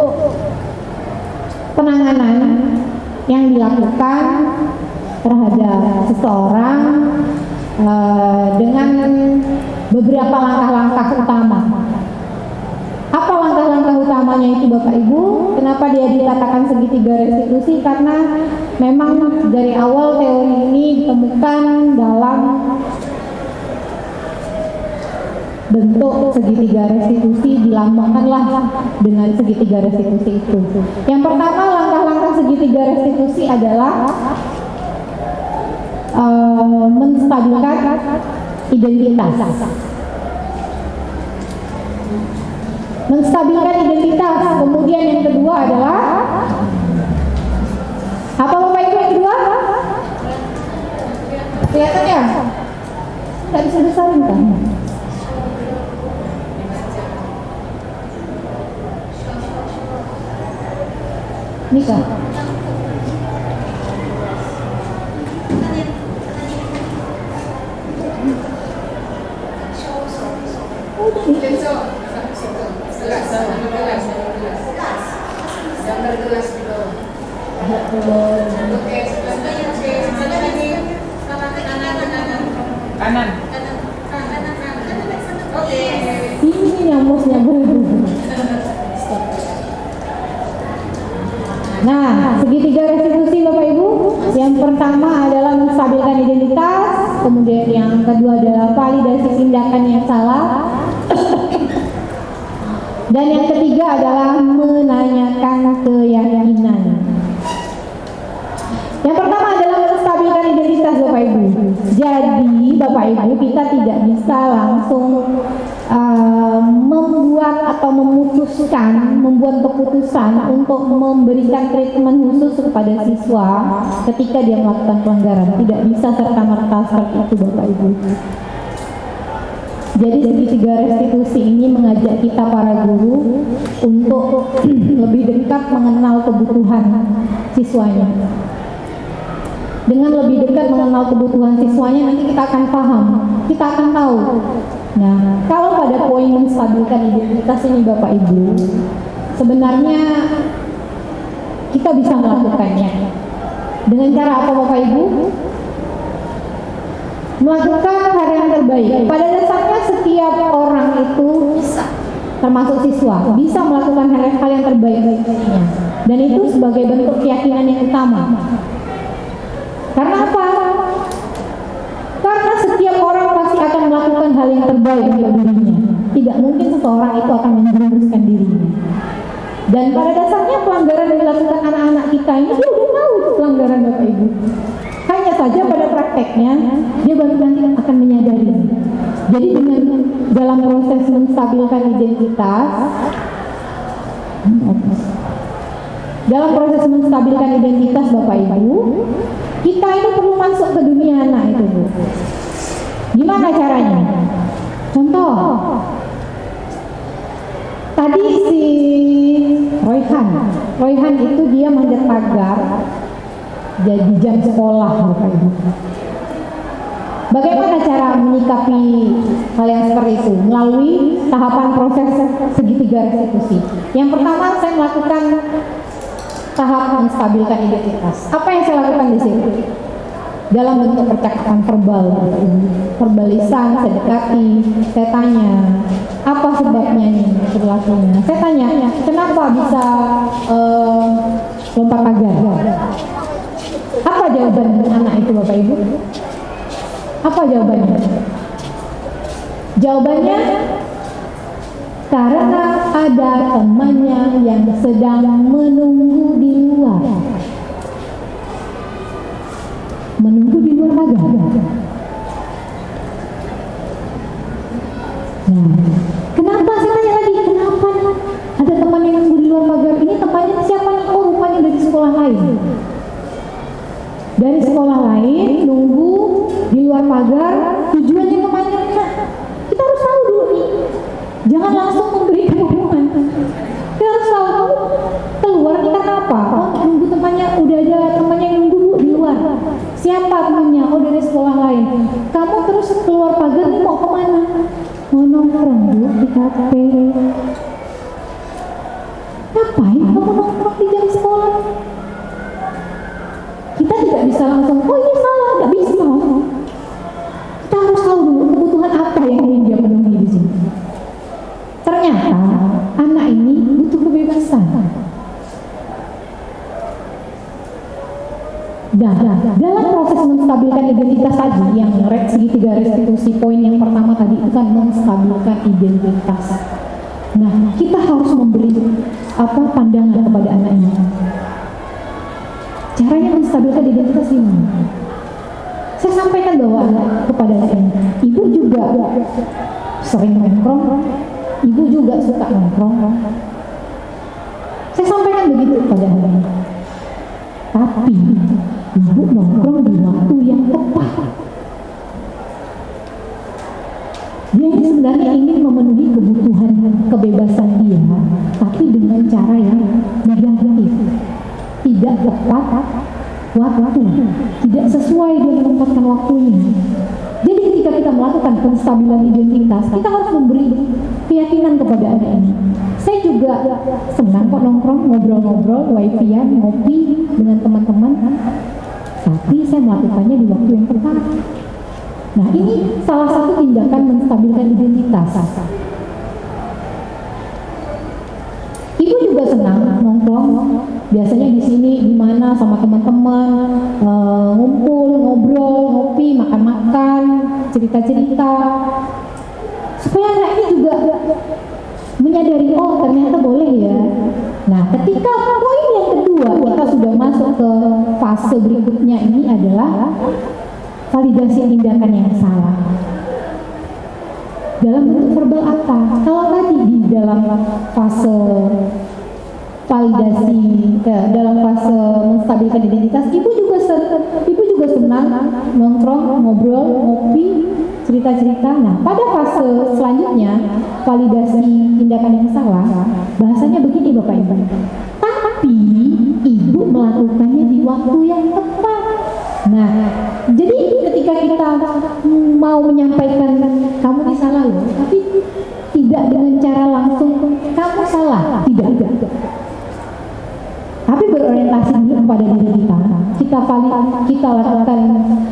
penanganan yang dilakukan terhadap seseorang dengan beberapa langkah-langkah utama. Apa langkah-langkah utamanya itu Bapak Ibu? Kenapa dia dikatakan segitiga restitusi? Karena memang dari awal teori ini ditemukan dalam bentuk segitiga restitusi, dilambangkanlah dengan segitiga restitusi itu. Yang pertama, langkah-langkah segitiga restitusi adalah menstabilkan identitas. Menstabilkan identitas. Kemudian yang kedua adalah apa Bapak Ibu yang kedua? Kelihatan ya? Nggak bisa besarin kan? Nikah. Kanan. Ini nyamuknya berhubung. Nah, segitiga restitusi Bapak Ibu, yang pertama adalah menstabilkan identitas, kemudian yang kedua adalah validasi tindakan yang salah, dan yang ketiga adalah menanyakan keyakinan. Yang pertama adalah menstabilkan identitas Bapak Ibu. Jadi Bapak Ibu kita tidak bisa langsung membuat atau memutuskan, membuat keputusan untuk memberikan treatment khusus kepada siswa ketika dia melakukan pelanggaran. Tidak bisa serta-merta seperti itu Bapak Ibu. Jadi segitiga restitusi ini mengajak kita para guru untuk lebih dekat mengenal kebutuhan siswanya. Dengan lebih dekat mengenal kebutuhan siswanya, nanti kita akan paham, kita akan tahu. Nah, kalau pada poin menstabilkan identitas ini Bapak Ibu, sebenarnya kita bisa melakukannya. Dengan cara apa Bapak Ibu? Melakukan hal yang terbaik. Pada dasarnya setiap orang itu bisa, termasuk siswa, bisa melakukan hal yang terbaik baginya. Dan itu sebagai bentuk keyakinan yang utama. Karena apa? Karena setiap orang pasti akan melakukan hal yang terbaik untuk dirinya. Tidak mungkin seseorang itu akan menjerumuskan dirinya. Dan pada dasarnya pelanggaran yang dilakukan anak-anak kita ini dia udah tahu itu pelanggaran Bapak Ibu. Hanya saja pada prakteknya dia baru nanti akan menyadari. Jadi dengan dalam proses menstabilkan identitas, Bapak Ibu, kita ini perlu masuk ke dunia anak itu Bu. Gimana caranya? Contoh, tadi si Royhan itu dia manjat pagar jadi jam sekolah Bapak Ibu. Bagaimana cara menyikapi hal yang seperti itu? Melalui tahapan proses segitiga restitusi. Yang pertama saya melakukan tahap menstabilkan identitas. Apa yang saya lakukan di sini? Dalam bentuk percakapan verbal, verbal lisan, saya dekati, saya tanya, apa sebabnya ini perilakunya? Saya tanya, kenapa bisa lompat pagar? Apa jawaban anak itu Bapak Ibu? Apa jawabannya? Jawabannya, karena ada temannya yang sedang menunggu di luar. Menunggu di luar pagar. Nah, kenapa saya tanya lagi? Kenapa ada teman yang nunggu di luar pagar? Ini temannya siapa nih? Oh, rupanya dari sekolah lain. Dari sekolah lain nunggu di luar pagar. Tujuannya kemana? Kita harus tahu dulu nih. Jangan langsung memberi pengumuman. Kita harus tahu keluar nih karena apa? Oh, nunggu temannya, udah ada temannya yang nunggu di luar. Siapa temannya? Oh, dari sekolah lain. Kamu terus keluar pagar nih mau kemana? Mau nongkrong dulu di kafe. Ngapain kamu nongkrong di jam sekolah? Kita tidak bisa langsung, oh ini salah, nggak bisa. Kita harus tahu dulu kebutuhan apa yang ingin dia penuhi di sini. Ternyata anak ini butuh kebebasan. Dalam proses menstabilkan identitas tadi, yang segitiga restitusi poin yang pertama tadi itu kan menstabilkan identitas. Nah, kita harus memberi pandangan kepada anaknya. Caranya menstabilkan identitas gimana? Saya sampaikan bahwa kepada anaknya, ibu juga sering nongkrong, ibu juga suka nongkrong. Saya sampaikan begitu kepada anaknya. Tapi ibu nongkrong di waktu yang tepat. Dia sebenarnya ingin memenuhi kebutuhan kebebasan dia, tapi dengan cara yang negatif. Tidak tepat waktu, tidak sesuai dia menempatkan waktunya. Jadi ketika kita melakukan penstabilan identitas, kita harus memberi keyakinan kepada anak ini. Saya juga senang kok nongkrong, ngobrol-ngobrol, wifi-an, ngopi dengan teman-teman, tapi saya melakukannya di waktu yang tepat. Nah, ini salah satu tindakan menstabilkan identitas. Ibu juga senang nongkrong, biasanya di sini di mana sama teman-teman, ngumpul, ngobrol, ngopi, makan-makan, cerita-cerita, supaya anak ini juga menyadari, oh ternyata boleh ya. Nah, ketika poin yang kedua kita sudah masuk ke fase berikutnya, ini adalah validasi tindakan yang salah. Dalam bentuk verbal apa? Kalau tadi di dalam fase validasi, dalam fase menstabilkan identitas, ibu juga senang nongkrong, ngobrol, ngopi, cerita-cerita. Nah, pada fase selanjutnya validasi tindakan yang salah, bahasanya begini Bapak Ibu. Tapi ibu melakukannya di waktu yang tepat. Nah, jadi ketika kita mau menyampaikan kamu ini salah loh, tapi tidak dengan cara langsung kamu salah, tidak. Tapi berorientasi dulu kepada diri kita lakukan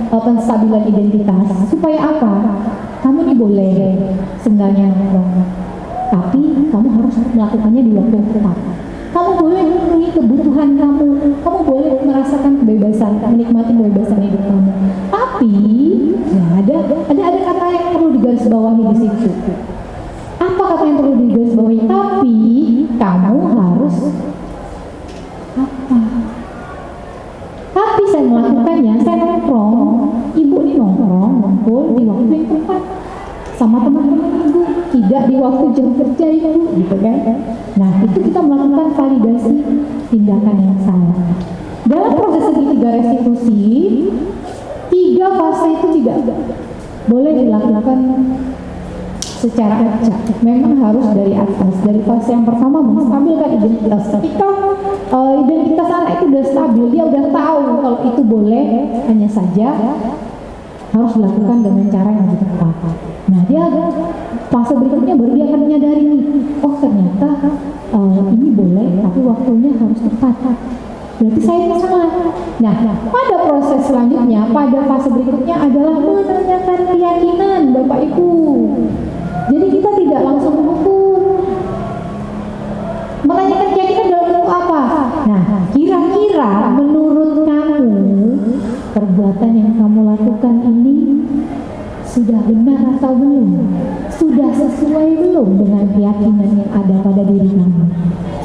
penstabilan identitas supaya apa? Kamu ini boleh sebenarnya nongkrong, tapi kamu harus melakukannya di waktu yang tepat. Kamu boleh memenuhi kebutuhan kamu boleh merasakan kebebasan, menikmati kebebasan hidup kamu. Tapi ya ada kata yang perlu digarisbawahi di situ. Apa kata yang perlu digarisbawahi? Tapi kamu harus apa? Tapi saya melakukannya, saya nongkrong, ibu ini nongkrong, ngumpul di waktu yang tepat sama teman-teman ibu, tidak di waktu jam kerja ibu, gitu kan? Nah, itu kita melakukan validasi tindakan yang salah. Dalam proses segitiga restitusi, 3 fase itu tidak boleh dilakukan secara acak. Memang harus dari atas. Dari fase yang pertama menstabilkan identitas. Ketika identitas anak itu sudah stabil, dia udah tahu kalau itu boleh, hanya saja harus dilakukan dengan cara yang lebih tepat. Nah, dia fase berikutnya baru dia akan menyadari nih, oh ternyata ini boleh, tapi waktunya harus tepat. Berarti saya ini salah. Nah, pada proses selanjutnya, pada fase berikutnya adalah menanyakan keyakinan Bapak Ibu. Jadi kita tidak langsung mengukur. Menanyakan keyakinan dalam bentuk apa? Nah, kira-kira menurut kamu perbuatan yang kamu lakukan ini sudah benar atau belum? Sudah sesuai belum dengan keyakinan yang ada pada diri kamu?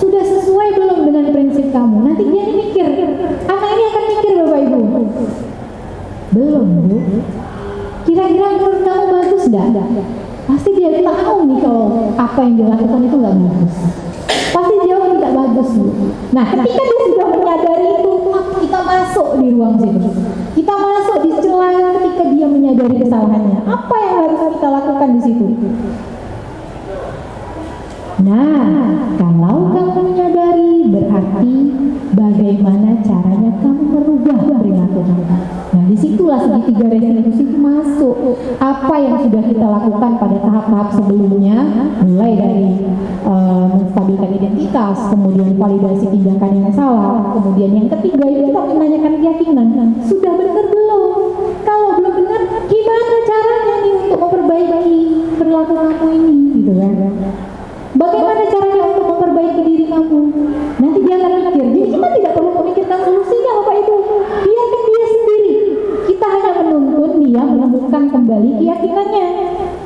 Sudah sesuai belum dengan prinsip kamu? Nanti dia mikir, anak ini akan mikir Bapak Ibu. Belum Bu. Kira-kira menurut kamu bagus enggak? Pasti dia tahu nih kalau apa yang dilakukan itu nggak bagus. Pasti dia tidak bagus Bu. Nah, ketika dia sudah menyadari itu, kita masuk di ruang situ. Kita masuk di celah ketika dia menyadari kesalahannya. Apa yang harus kita lakukan di situ? Nah, kalau kamu menyadari, berarti bagaimana caranya kamu merubah perilaku kamu. Nah, disitulah segitiga restitusi itu masuk. Apa yang sudah kita lakukan pada tahap-tahap sebelumnya, mulai dari menstabilkan identitas, kemudian validasi tindakan yang salah, kemudian yang ketiga itu kita menanyakan keyakinan. Sudah benar belum? Kalau belum benar, gimana caranya nih untuk memperbaiki perilaku kamu ini, gitu kan? Bagaimana caranya untuk memperbaiki diri kamu? Nanti dia akan mikir. Jadi kita tidak perlu memikirkan solusinya Bapak Ibu. Biarkan dia sendiri. Kita hanya menuntun dia menemukan kembali keyakinannya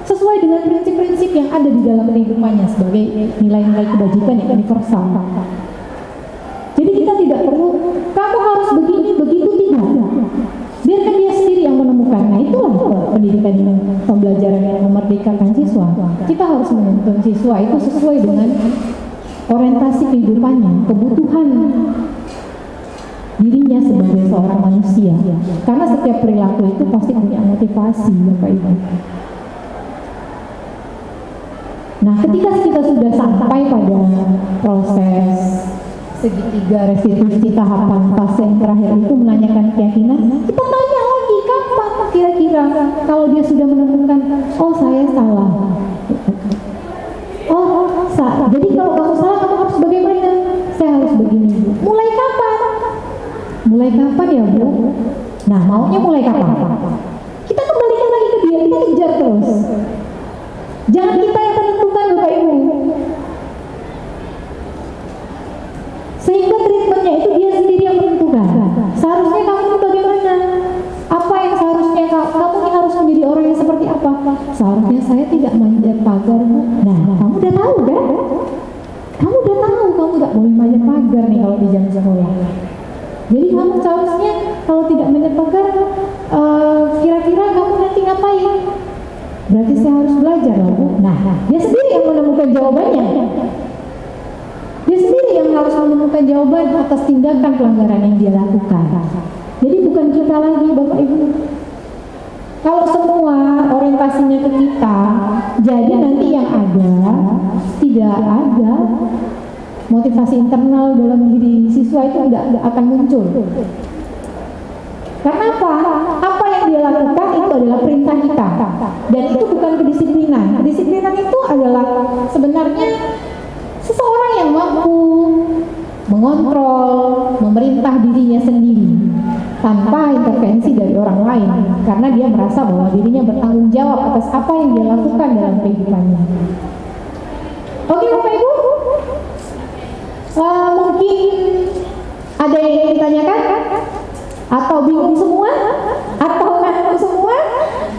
sesuai dengan prinsip-prinsip yang ada di dalam kehidupannya sebagai nilai-nilai kebajikan yang universal. Jadi kita tidak perlu kamu harus begini, begitu, tidak. Biarkan dia sendiri yang menemukan. Nah, itulah pendidikan yang pembelajaran yang memerdekakan siswa. Kita harus menuntun siswa itu sesuai dengan orientasi kehidupannya, kebutuhan dirinya sebagai seorang manusia. Karena setiap perilaku itu pasti punya motivasi, Bapak Ibu. Nah, ketika kita sudah sampai pada proses segitiga restitusi tahapan fase yang terakhir itu menanyakan keyakinan, kita tanya lagi kapan kira-kira kalau dia sudah menemukan, oh saya salah. Jadi kalau kamu salah, kamu harus bagaimana? Saya harus begini. Mulai kapan? Mulai kapan ya Bu? Nah, maunya mulai kapan? Kita kembalikan lagi ke dia, kita kejar terus. Jangan kita yang menentukan Bapak Ibu. Sehingga treatmentnya itu dia sendiri yang menentukan. Seharusnya kamu bagaimana? Apa yang seharusnya kamu ini harus menjadi orang yang seperti apa? Seharusnya saya tidak manjat pagar Bu. Nah, kamu udah tahu kan? Kamu udah tahu kamu gak boleh manjat pagar nih kalau di jam sekolah. Jadi kamu seharusnya kalau tidak manjat pagar, kira-kira kamu nanti ngapain? Berarti saya harus belajar loh Bu. Nah, dia sendiri yang menemukan jawabannya. Dia sendiri yang harus menemukan jawaban atas tindakan pelanggaran yang dia lakukan. Jadi bukan kita lagi Bapak Ibu. Kalau semua orientasinya ke kita, jadi nanti yang ada tidak ada motivasi internal dalam diri siswa itu tidak akan muncul. Karena apa? Apa yang dia lakukan itu adalah perintah kita, dan itu bukan kedisiplinan. Kedisiplinan itu adalah sebenarnya seseorang yang mampu mengontrol, memerintah dirinya sendiri tanpa intervensi dari orang lain, karena dia merasa bahwa dirinya bertanggung jawab atas apa yang dia lakukan dalam kehidupannya. Oke Bapak Ibu, mungkin ada yang ingin ditanyakan? Atau bingung semua? Atau ngantuk semua?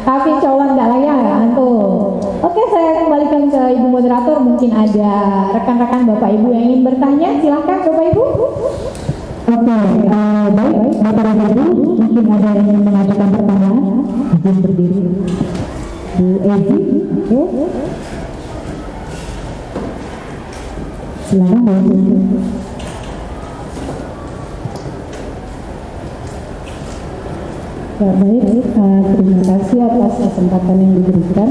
Tapi coba enggak lah ya, ngantuk. Oke, saya kembalikan ke Ibu Moderator. Mungkin ada rekan-rekan Bapak Ibu yang ingin bertanya. Silahkan Bapak Ibu. Oke, baik Bapak Ibu, mungkin ada yang ingin mengajukan pertanyaan, izin berdiri. Bu Ezi, oke. Silakan Bu Ezi. Ya, baik, terima kasih atas kesempatan yang diberikan.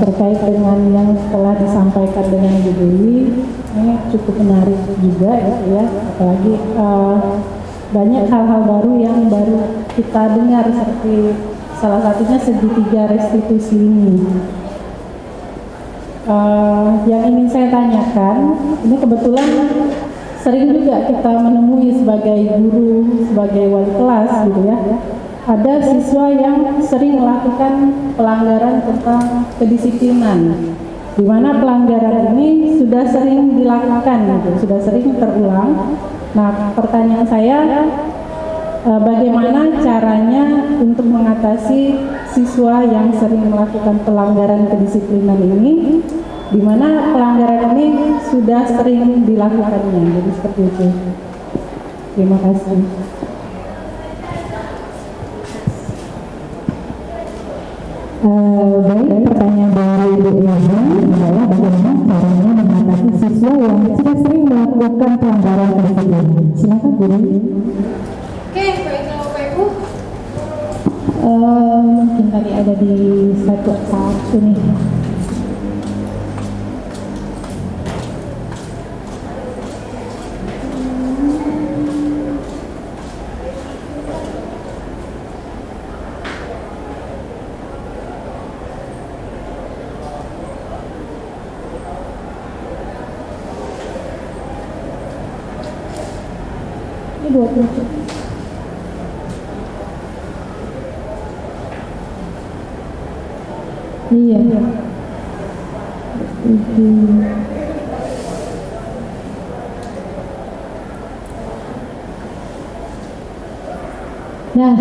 Terkait dengan yang telah disampaikan dengan Bu Dewi, ini cukup menarik juga ya, apalagi banyak hal-hal baru yang baru kita dengar, seperti salah satunya segitiga restitusi ini. Yang ingin saya tanyakan, ini kebetulan sering juga kita menemui sebagai guru, sebagai wali kelas gitu ya, ada siswa yang sering melakukan pelanggaran tentang kedisiplinan, di mana pelanggaran ini sudah sering dilakukan gitu, sudah sering terulang. Nah, pertanyaan saya, bagaimana caranya untuk mengatasi siswa yang sering melakukan pelanggaran kedisiplinan ini, di mana pelanggaran ini sudah sering dilakukannya, jadi seperti itu. Terima kasih. Baik, pertanyaan dari Ibu Eza adalah bagaimana caranya mengatasi siswa yang sudah sering melakukan pelanggaran kedisiplinan. Silakan Bu. Oke, baiklah Bapak Ibu. Mungkin tadi ada di slide satu nih. Ini 27. Iya. Nah,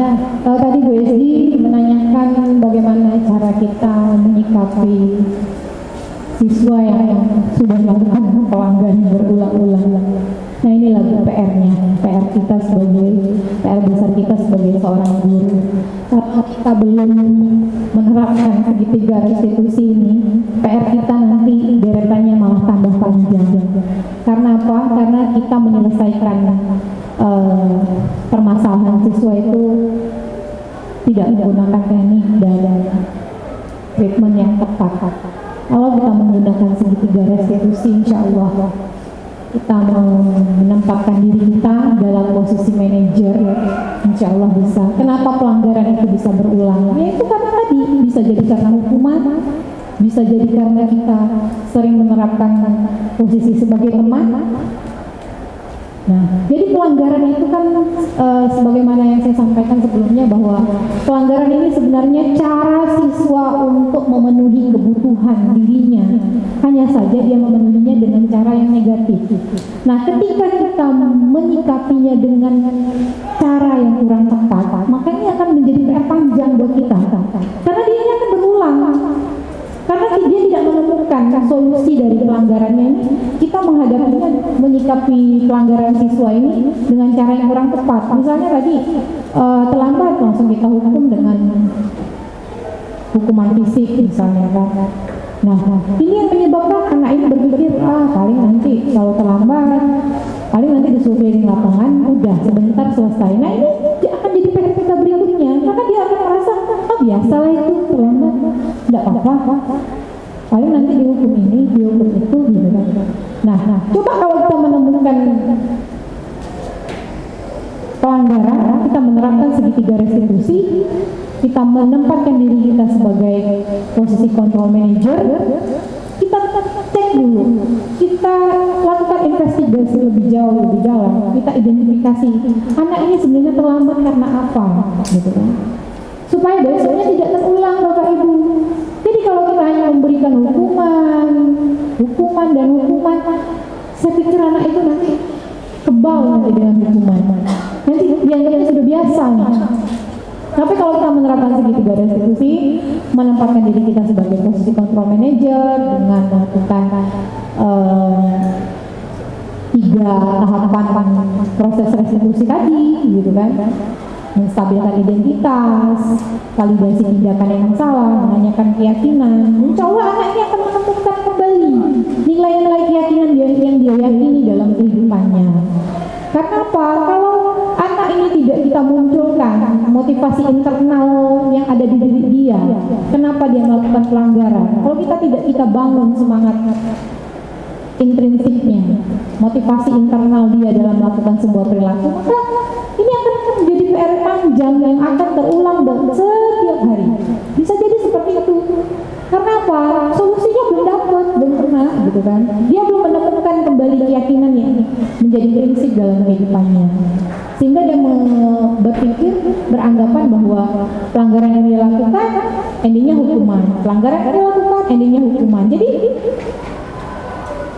tadi Bu Esti menanyakan bagaimana cara kita menyikapi siswa yang sudah melakukan pelanggaran berulang-ulang. Nah, inilah PR-nya, PR kita sebagai PR besar kita sebagai seorang guru. Kalau kita belum menerapkan segitiga restitusi ini, PR kita nanti deretannya malah tambah panjang. Karena apa? Karena kita menyelesaikan permasalahan siswa itu tidak menggunakan teknik dan treatment yang tepat. Kalau kita menggunakan segitiga restitusi, insya Allah kita menempatkan diri kita dalam posisi manajer, insya Allah bisa. Kenapa pelanggaran itu bisa berulang? Ya itu karena tadi bisa jadi karena hukuman, bisa jadi karena kita sering menerapkan posisi sebagai teman. Nah, jadi pelanggaran itu kan sebagaimana yang saya sampaikan sebelumnya, bahwa pelanggaran ini sebenarnya cara siswa untuk memenuhi kebutuhan dirinya. Hanya saja dia memenuhinya dengan cara yang negatif. Nah, ketika kita menyikapinya dengan cara yang kurang tepat, maka ini akan menjadi PR panjang buat kita. Karena dia akan berulang. Karena dia tidak menemukan solusi dari pelanggarannya ini, kita menghadapinya, menyikapi pelanggaran siswa ini dengan cara yang kurang tepat. Misalnya tadi terlambat, langsung kita hukum dengan hukuman fisik misalnya kan. Nah, ini yang menyebabkan anak ini berpikir, paling nanti kalau terlambat, paling nanti disuruh keliling lapangan, udah sebentar selesai. Nah, ini dia akan jadi PRPK berikutnya, karena dia akan merasa, biasalah itu terlambat, tidak apa-apa. Paling nanti dihukum ini, dihukum itu, gitu kan. Nah, coba kalau kita menemukan pelanggaran, kita menerapkan segitiga restitusi, kita menempatkan diri kita sebagai posisi control manager, kita cek dulu, kita lakukan investigasi lebih jauh, lebih dalam, kita identifikasi anak ini sebenarnya terlambat karena apa, gitu kan, supaya besoknya tidak terulang, Bapak Ibu. Jadi kalau kita hanya memberikan hukuman, saya pikir anak itu nanti kebal nanti dengan hukuman, nanti yang sudah biasa nih. Tapi kalau kita menerapkan segitiga restitusi, menempatkan diri kita sebagai posisi control manager dengan melakukan 3 tahapan proses restitusi tadi, gitu kan, menstabilkan identitas, validasi tindakan yang salah, menanyakan keyakinan, insya Allah anak ini akan menemukan kembali nilai-nilai keyakinan yang dia yakini dalam kehidupannya. Karena apa? Kalau anak ini tidak kita munculkan motivasi internal yang ada di diri dia, kenapa dia melakukan pelanggaran? Kalau kita bangun semangat intrinsiknya, motivasi internal dia dalam melakukan sebuah perilaku, maka ini akan menjadi PR panjang yang akan terulang setiap hari. Bisa jadi seperti itu. Karena apa? Solusinya belum dapat, belum pernah, gitu kan. Dia belum menemukan kembali keyakinan yang menjadi prinsip dalam kehidupannya. Sehingga dia berpikir, beranggapan bahwa pelanggaran yang dia lakukan, endingnya hukuman. Pelanggaran yang dia lakukan, endingnya hukuman. Jadi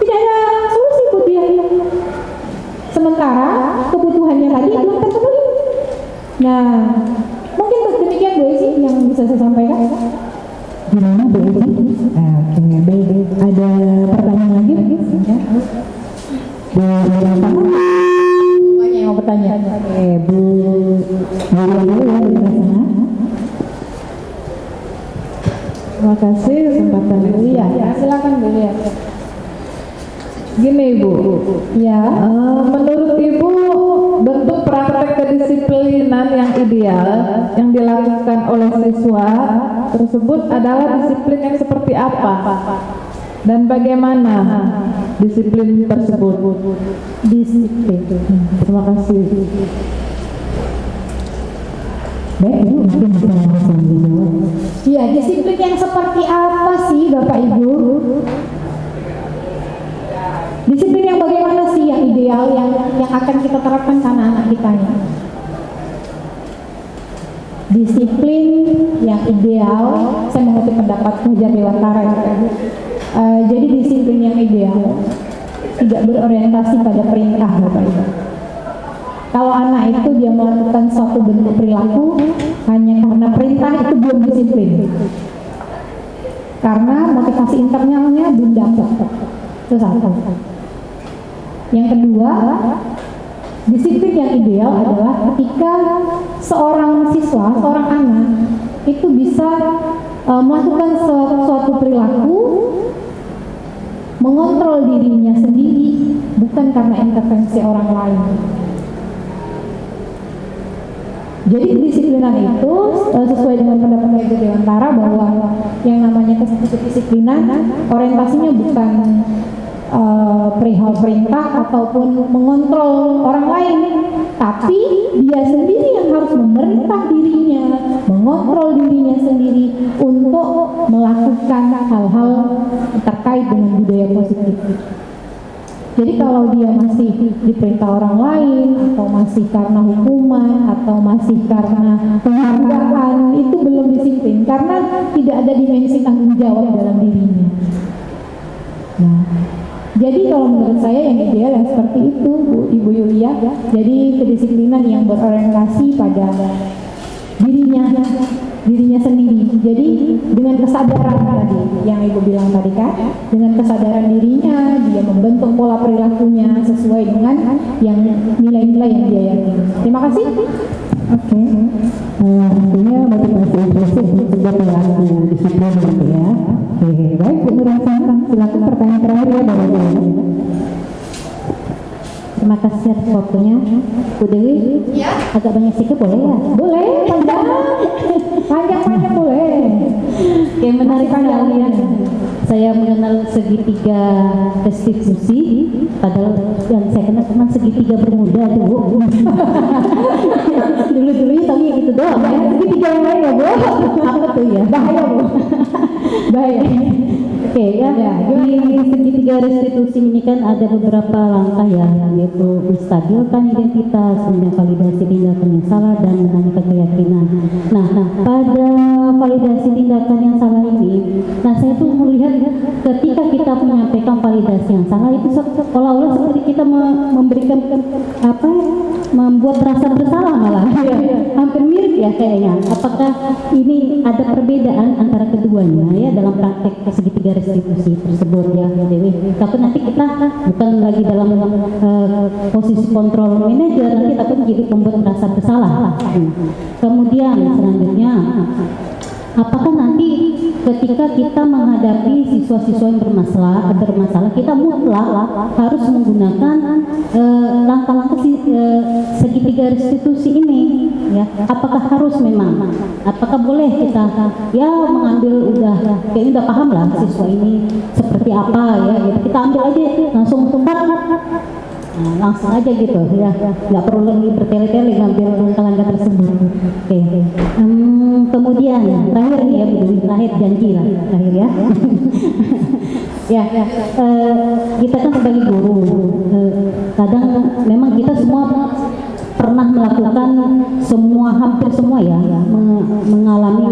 tidak ada solusi buat dia. Sementara kebutuhannya tadi belum terpenuhi. Nah, mungkin demikian Bu Esi yang bisa saya sampaikan. Gimana Bu Esi? Oke, baik. Ada pertanyaan lagi? Ya. Bu Yolanda. Banyak yang mau bertanya. Oke, Bu Yolanda ya dari sana. Terima kasih kesempatan Bu. Ya, silakan Bu ya. Gini Ibu, Ya. menurut Ibu bentuk praktek kedisiplinan yang ideal yang dilakukan oleh siswa tersebut adalah disiplin yang seperti apa dan bagaimana disiplin tersebut? Disiplin. Terima kasih. Baik, Bu, mungkin bisa langsung dijawab. Iya, disiplin yang seperti apa sih Bapak Ibu? Disiplin yang bagaimana sih yang ideal yang akan kita terapkan ke anak-anak kita ya? Disiplin yang ideal, saya mengutip pendapat Fajar Dewantara ya. Jadi disiplin yang ideal tidak berorientasi pada perintah Bapak Ibu. Kalau anak itu dia melakukan suatu bentuk perilaku hanya karena perintah, itu belum disiplin. Karena motivasi internalnya belum dapat. Itu satu. Yang kedua, disiplin yang ideal adalah ketika seorang siswa, seorang anak itu bisa melakukan suatu perilaku, mengontrol dirinya sendiri, bukan karena intervensi orang lain. Jadi kedisiplinan itu sesuai dengan pendapat Ibu Dewantara bahwa yang namanya kedisiplinan orientasinya bukan perihal perintah ataupun mengontrol orang lain, tapi dia sendiri yang harus memerintah dirinya, mengontrol dirinya sendiri untuk melakukan hal-hal terkait dengan budaya positif. Jadi kalau dia masih diperintah orang lain, atau masih karena hukuman, atau masih karena penghargaan, itu belum disiplin karena tidak ada dimensi tanggung jawab dalam dirinya. Nah, jadi kalau menurut saya yang ideal yang seperti itu, Bu, Ibu Yulia. Jadi kedisiplinan yang berorientasi pada dirinya sendiri. Jadi dengan kesadaran tadi yang Ibu bilang tadi kan, dengan kesadaran dirinya dia membentuk pola perilakunya sesuai dengan yang nilai-nilai yang dia yakini. Terima kasih. Oke, artinya motivasi impulsif juga perilaku disiplin gitu ya. Oke, baik Bu Nurasa, silakan pertanyaan terakhir ya Bapak Ibu. Terima kasih atas waktunya, Bu Dewi. Ya. Agak banyak sedikit boleh ya? Boleh, panjang boleh. Oke, menarik sekali ya. Saya mengenal segitiga restitusi, padahal yang saya kenal cuma segitiga bermuda tuh Bu. Dulu-dulunya taunya gitu doang ya. Segitiga yang lain ya Bu? Apa tuh ya? Bahaya Bu. Bahaya. Oke ya, di segitiga restitusi ini kan ada beberapa langkah ya, yaitu menstabilkan identitas, kemudian validasi tindakan yang salah, dan menanyakan keyakinan. Nah, pada validasi tindakan yang salah ini, nah saya tuh melihat ketika kita menyampaikan validasi yang salah itu seolah-olah seperti kita memberikan apa, membuat rasa bersalah malah. Hampir mirip ya kayaknya. Apakah ini ada perbedaan antara keduanya ya dalam praktek segitiga restitusi tersebut ya Dewi? Takut nanti kita bukan lagi dalam posisi kontrol manajer, nanti takut jadi pembuat merasa bersalah. Kemudian selanjutnya, apakah nanti ketika kita menghadapi siswa-siswa yang bermasalah, kita mutlak harus menggunakan langkah-langkah segitiga restitusi ini ya? Apakah harus memang? Apakah boleh kita ya mengambil kayaknya udah paham lah siswa ini seperti apa ya gitu. Kita ambil aja langsung tumpat. Langsung aja gitu ya, nggak perlu lagi bertele-tele ngambil langkah-langkah tersebut. Oke. Kemudian terakhir nih ya Bu, terakhir janji lah terakhir ya. Kita kan sebagai guru kadang memang kita semua pernah melakukan hampir semua ya mengalami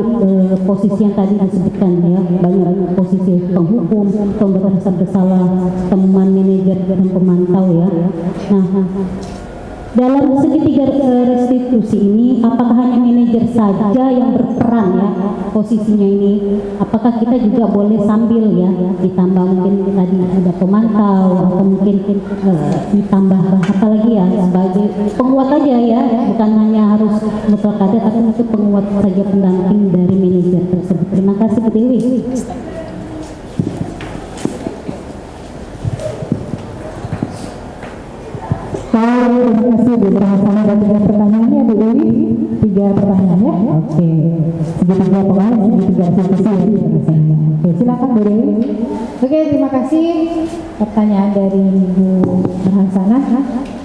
posisi yang tadi disebutkan ya, banyak posisi penghukum, pembuat rasa bersalah, teman manajer dan pemantau ya. Nah, dalam segitiga restitusi ini, apakah hanya manajer saja yang berperan ya posisinya ini? Apakah kita juga boleh sambil ya ditambah mungkin tadi ada pemantau atau mungkin ditambah apa lagi ya sebagai penguat aja ya, bukan hanya harus mutlak ada tapi itu penguat saja pendamping dari manajer tersebut. Terima kasih Bu Dewi. Terima kasih Bu Nurasa dan tiga pertanyaannya Bu Dewi. 3 pertanyaan ya. Oke. Segitiga pengalaman, segitiga restitusi. Oke, silakan Bu Dewi. Oke, terima kasih. Pertanyaan dari Bu Nurhasana.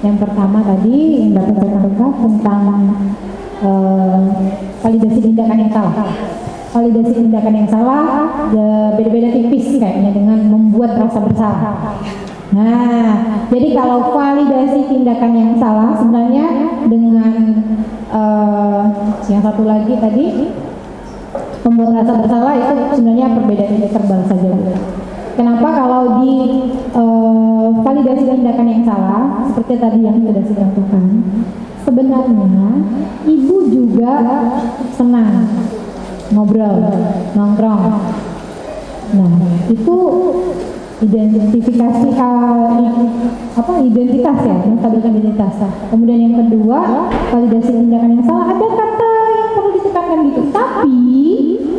Yang pertama tadi yang dapat saya tangkap tentang validasi tindakan yang salah. Validasi tindakan yang salah beda-beda tipis kayaknya dengan membuat rasa bersalah. Nah, jadi kalau validasi tindakan yang salah sebenarnya dengan yang satu lagi tadi membuat rasa bersalah itu sebenarnya perbedaannya terbal saja. Kenapa kalau di validasi tindakan yang salah seperti tadi yang sudah saya lakukan, sebenarnya ibu juga senang ngobrol, nongkrong. Nah, itu identifikasi identitas ya, menstabilkan identitas. Kemudian yang kedua, validasi tindakan yang salah, ada kata yang perlu ditekankan gitu, tapi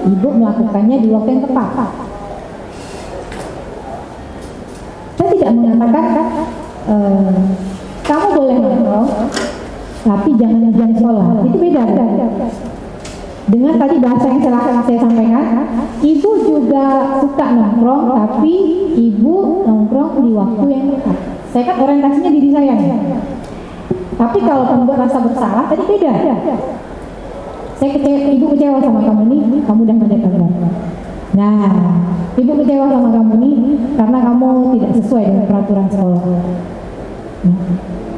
ibu melakukannya di waktu yang tepat. Saya tidak mengatakan kamu boleh nongkrong, tapi jangan jam sekolah. Itu beda. Dengan tadi bahasa yang saya sampaikan, ibu juga suka nongkrong, tapi ibu nongkrong di waktu yang tepat. Saya kan orientasinya diri saya nih. Tapi kalau membuat rasa bersalah, tadi beda. Ibu kecewa sama kamu nih, kamu udah mendekat. Nah, ibu kecewa sama kamu nih karena kamu tidak sesuai dengan peraturan sekolah.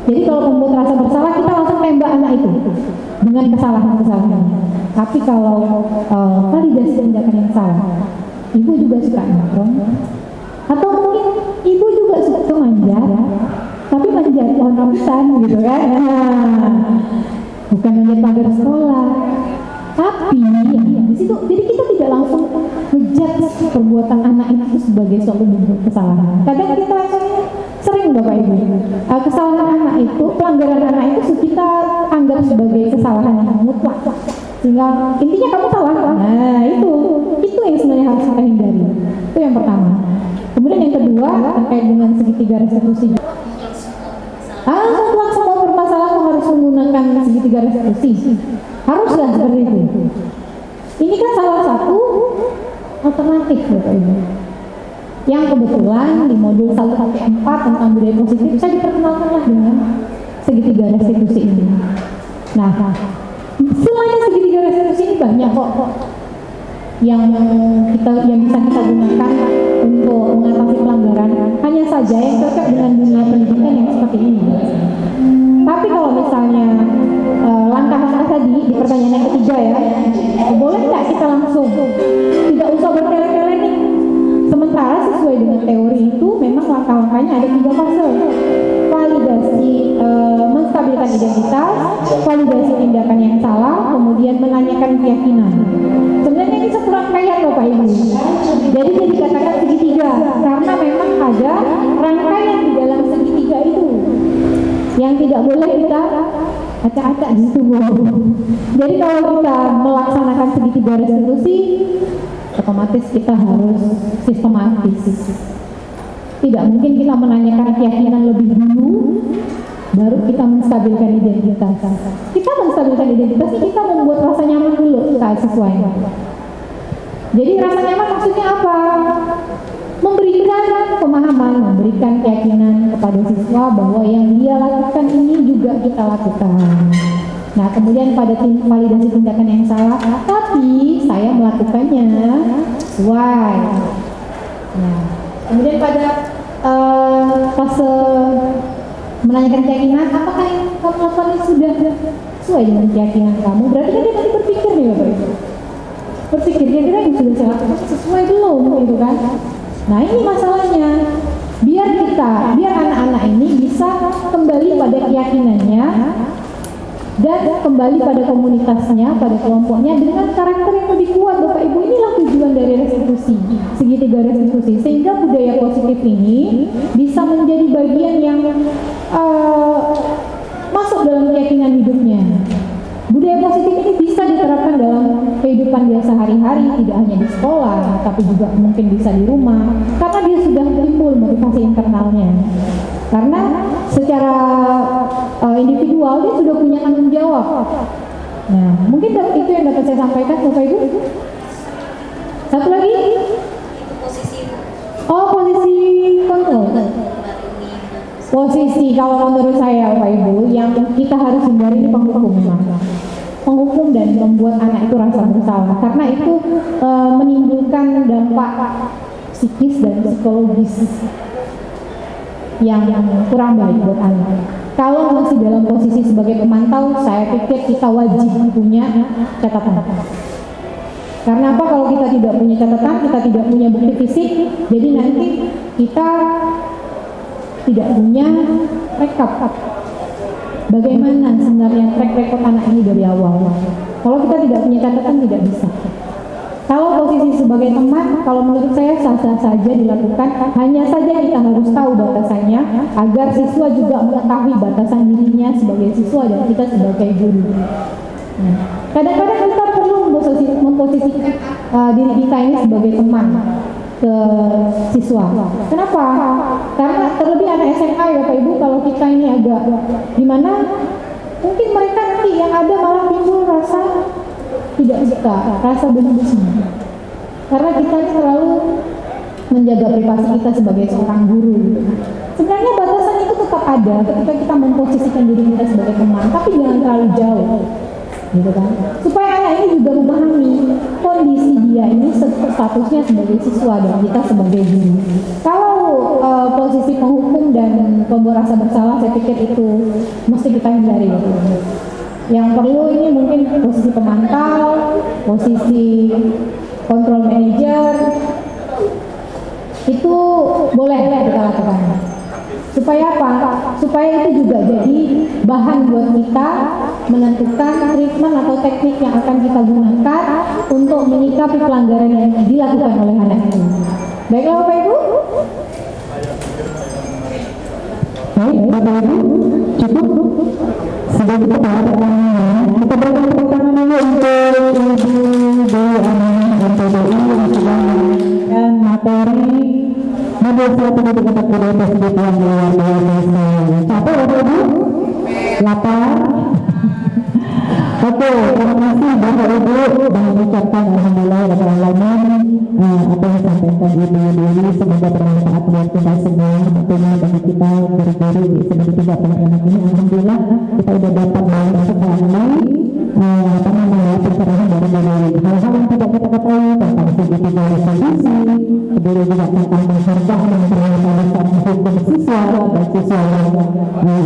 Jadi kalau membuat rasa bersalah, kita langsung tembak anak itu dengan kesalahan-kesalahan. Tapi kalau validasi tindakan yang salah, ibu juga suka nongkrong, atau mungkin ibu juga suka manjat, tapi manjat pohon rambutan gitu kan? Bukan manjat pagar sekolah. Tapi di situ, jadi kita tidak langsung ngejudge perbuatan anak itu sebagai suatu bentuk kesalahan. Kadang kita sering Bapak Ibu, kesalahan anak itu, pelanggaran anak itu kita anggap sebagai kesalahan yang Sehingga intinya kamu salah. Nah itu yang sebenarnya harus kita hindari. Itu yang pertama. Kemudian yang kedua terkait dengan segitiga restitusi. Setelah semua permasalahan harus menggunakan segitiga restitusi. Haruslah seperti itu. Ini kan salah satu alternatif Bapak Ibu. Yang kebetulan di modul 114 tentang budaya positif saya diperkenalkanlah dengan segitiga restitusi ini. Nah, selain segitiga restitusi ini banyak kok yang bisa kita gunakan untuk mengatasi pelanggaran. Hanya saja yang cocok dengan dunia pendidikan yang seperti ini. Tapi kalau misalnya langkah-langkah tadi di pertanyaan yang ketiga ya, boleh nggak kita langsung tidak usah bertele-tele nih? Sementara sesuai dengan teori itu memang langkah-langkahnya ada 3 fase. Validasi menstabilkan identitas, validasi tindakan yang salah, kemudian menanyakan keyakinan. Sebenarnya ini satu rangkaian Bapak Ibu. Jadi dikatakan segitiga karena memang ada rangkaian di dalam segitiga itu yang tidak boleh kita acak-acak gitu Bu. Jadi kalau kita melaksanakan segitiga restitusi, otomatis kita harus sistematis. Tidak mungkin kita menanyakan keyakinan lebih dulu, baru kita menstabilkan identitas. Kita menstabilkan identitas, kita membuat rasa nyaman dulu saat siswa. Jadi rasa nyaman maksudnya apa? Memberikan pemahaman, memberikan keyakinan kepada siswa bahwa yang dia lakukan ini juga kita lakukan. Nah, kemudian pada validasi tindakan yang salah, tapi saya melakukannya sesuai. Nah, kemudian pada fase menanyakan keyakinan, apakah yang kamu lakukan ini sudah sesuai dengan keyakinan kamu? Berarti kan dia nanti berpikir nih Bapak Ibu. Berpikir kira-kira yang sudah saya lakukan sesuai belum gitu kan? Nah ini masalahnya, biar anak-anak ini bisa kembali pada keyakinannya dan kembali pada komunitasnya, pada kelompoknya dengan karakter yang lebih kuat Bapak Ibu. Inilah tujuan dari restitusi, segitiga restitusi, sehingga budaya positif ini bisa menjadi bagian yang masuk dalam keyakinan hidupnya. Budaya positif ini bisa diterapkan dalam kehidupan dia sehari-hari, tidak hanya di sekolah, tapi juga mungkin bisa di rumah, karena dia sudah timbul motivasi internalnya. Karena secara individual dia sudah punya tanggung jawab. Nah, mungkin itu yang dapat saya sampaikan Bapak Ibu. Satu lagi. posisi kontrol. Posisi kalau menurut saya Bapak Ibu yang kita harus hindari ini penghukum memang. Penghukum dan membuat anak itu rasa bersalah karena itu menimbulkan dampak psikis dan psikologis yang kurang baik buat anak. Kalau masih dalam posisi sebagai pemantau, saya pikir kita wajib punya catatan. Karena apa? Kalau kita tidak punya catatan, kita tidak punya bukti fisik, jadi nanti kita tidak punya rekap. Bagaimana sebenarnya track record anak ini dari awal? Kalau kita tidak punya catatan, tidak bisa. Kalau posisi sebagai teman, kalau menurut saya sah-sah saja dilakukan. Hanya saja kita harus tahu batasannya, agar siswa juga mengetahui batasan dirinya sebagai siswa dan kita sebagai guru. Kadang-kadang kita perlu memposisikan diri kita ini sebagai teman ke siswa. Kenapa? Karena terlebih anak SMA ya Bapak Ibu, kalau kita ini agak gimana, mungkin mereka nanti yang ada malah timbul rasa tidak suka, rasa benci. Karena kita terlalu menjaga privasi kita sebagai seorang guru. Sebenarnya batasan itu tetap ada ketika kita memposisikan diri kita sebagai teman, tapi jangan terlalu jauh, gitu kan? Supaya anak ini juga memahami kondisi dia ini statusnya sebagai siswa dan kita sebagai guru. Kalau posisi penghukum dan pembuat rasa bersalah, saya pikir itu mesti kita hindari. Yang perlu ini mungkin posisi pemantau, posisi control manager, itu boleh kita lakukan. Supaya apa? Supaya itu juga jadi bahan buat kita menentukan treatment atau teknik yang akan kita gunakan untuk menyikapi pelanggaran yang dilakukan oleh anak itu. Baiklah Bapak Ibu. Baik, Bapak Ibu, cukup. Sudah kita tahu pertanyaannya, kita Kita berikan tepuk tangan dulu untuk Ibu Dewi Aminah MPDI yang sudah memberikan materi modul 1 pendidikan budaya positif yang luar biasa. Capek Bapak Ibu? Lapar? Oke, terima kasih Bapak Ibu dan mengucapkan alhamdulillah rabbil alamin apa yang disampaikan Ibu Dewi semoga bermanfaat buat kita semua, tentunya bagi kita guru-guru di SMA 3 Pontianak ini. Alhamdulillah kita sudah dapat banyak sekali pencerahan dari hal-hal yang tidak kita ketahui tentang segitiga resolusi, kemudian juga tentang penghargaan yang terhadap hukum siswa dan siswa yang yang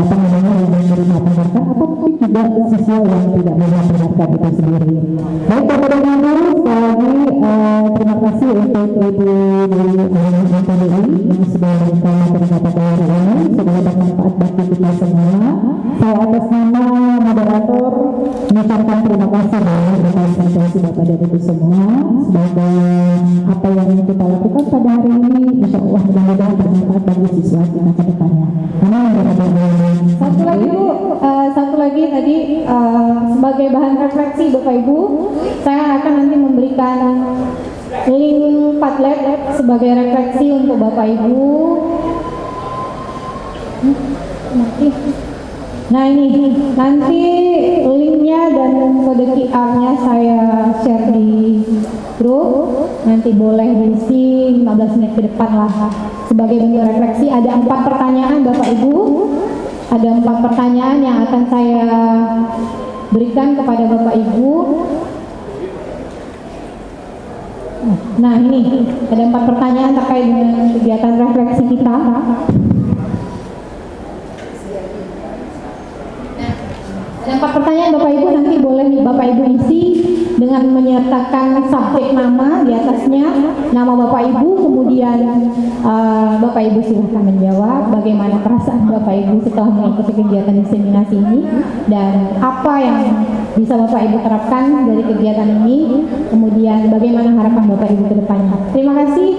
menerima penghargaan ataupun juga siswa yang tidak menerima penghargaan itu sendiri. Baik Bapak dan Ibu, sekali lagi terima kasih untuk Ibu Dewi MPDI yang sudah memberikan materi pada hari ini, semoga bermanfaat bagi kita semua. Saya atas nama moderator mengucapkan terima kasih banyak atas atensi Bapak dan Ibu semua sebagai apa yang kita lakukan pada hari ini, insya Allah mudah-mudahan bermanfaat bagi siswa kita ke depannya. Satu lagi tadi sebagai bahan refleksi Bapak Ibu, saya akan nanti memberikan link Padlet sebagai refleksi untuk Bapak Ibu. Nah ini nanti linknya dan kode QR-nya saya share di grup. Nanti boleh diisi 15 menit ke depan lah sebagai bentuk refleksi. Ada 4 pertanyaan Bapak Ibu. Ada 4 pertanyaan yang akan saya berikan kepada Bapak Ibu. Nah ini ada 4 pertanyaan terkait dengan kegiatan refleksi kita. Ada 4 pertanyaan Bapak Ibu, nanti boleh Bapak Ibu isi dengan menyertakan subjek nama di atasnya, nama Bapak Ibu, kemudian Bapak Ibu silahkan menjawab bagaimana perasaan Bapak Ibu setelah mengikuti kegiatan diseminasi ini dan apa yang bisa Bapak Ibu terapkan dari kegiatan ini, kemudian bagaimana harapan Bapak Ibu ke depannya. Terima kasih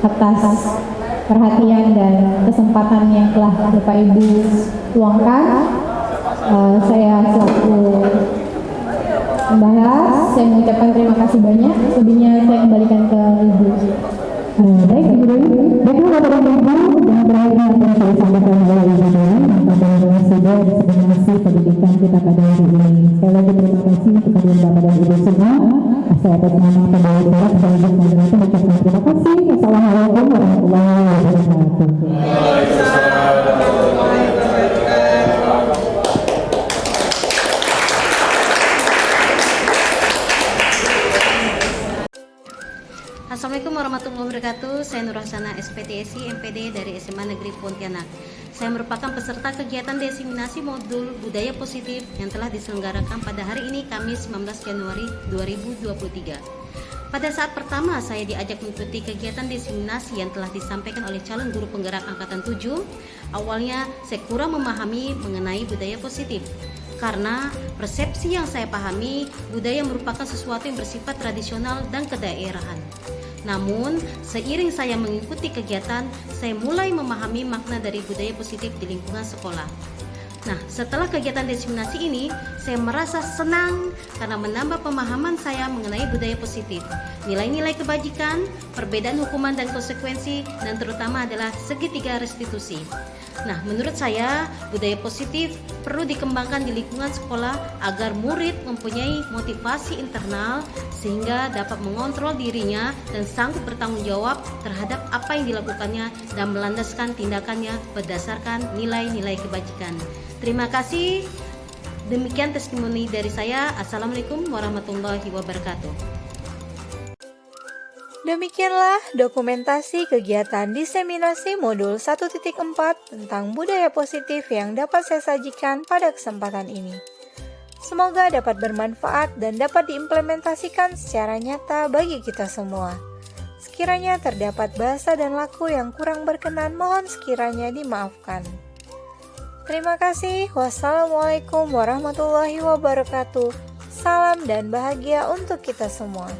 atas perhatian dan kesempatan yang telah Bapak Ibu luangkan. Saya selaku membahas, saya mengucapkan terima kasih banyak. Selebihnya saya kembalikan ke Ibu. Baik Ibu Dewi, baiklah Bapak dan Ibu, dengan berakhir apa yang saya sampaikan oleh Ibu Dewi tentang sudah diseminasi pendidikan kita pada hari ini. Sekali lagi terima kasih kepada Bapak dan Ibu semua. Saya atas nama pembawa acara sekaligus moderator mengucapkan terima kasih. Assalamualaikum warahmatullahi wabarakatuh. Assalamualaikum warahmatullahi wabarakatuh. Saya Nur Hasanah SPTSI MPD dari SMA Negeri Pontianak. Saya merupakan peserta kegiatan diseminasi modul budaya positif yang telah diselenggarakan pada hari ini Kamis 19 Januari 2023. Pada saat pertama saya diajak mengikuti kegiatan diseminasi yang telah disampaikan oleh calon guru penggerak angkatan 7, awalnya saya kurang memahami mengenai budaya positif. Karena persepsi yang saya pahami, budaya merupakan sesuatu yang bersifat tradisional dan kedaerahan. Namun, seiring saya mengikuti kegiatan, saya mulai memahami makna dari budaya positif di lingkungan sekolah. Nah, setelah kegiatan diseminasi ini, saya merasa senang karena menambah pemahaman saya mengenai budaya positif, nilai-nilai kebajikan, perbedaan hukuman dan konsekuensi, dan terutama adalah segitiga restitusi. Nah, menurut saya, budaya positif perlu dikembangkan di lingkungan sekolah agar murid mempunyai motivasi internal sehingga dapat mengontrol dirinya dan sanggup bertanggung jawab terhadap apa yang dilakukannya dan melandaskan tindakannya berdasarkan nilai-nilai kebajikan. Terima kasih. Demikian testimoni dari saya. Assalamualaikum warahmatullahi wabarakatuh. Demikianlah dokumentasi kegiatan diseminasi modul 1.4 tentang budaya positif yang dapat saya sajikan pada kesempatan ini. Semoga dapat bermanfaat dan dapat diimplementasikan secara nyata bagi kita semua. Sekiranya terdapat bahasa dan laku yang kurang berkenan, mohon sekiranya dimaafkan. Terima kasih. Wassalamualaikum warahmatullahi wabarakatuh. Salam dan bahagia untuk kita semua.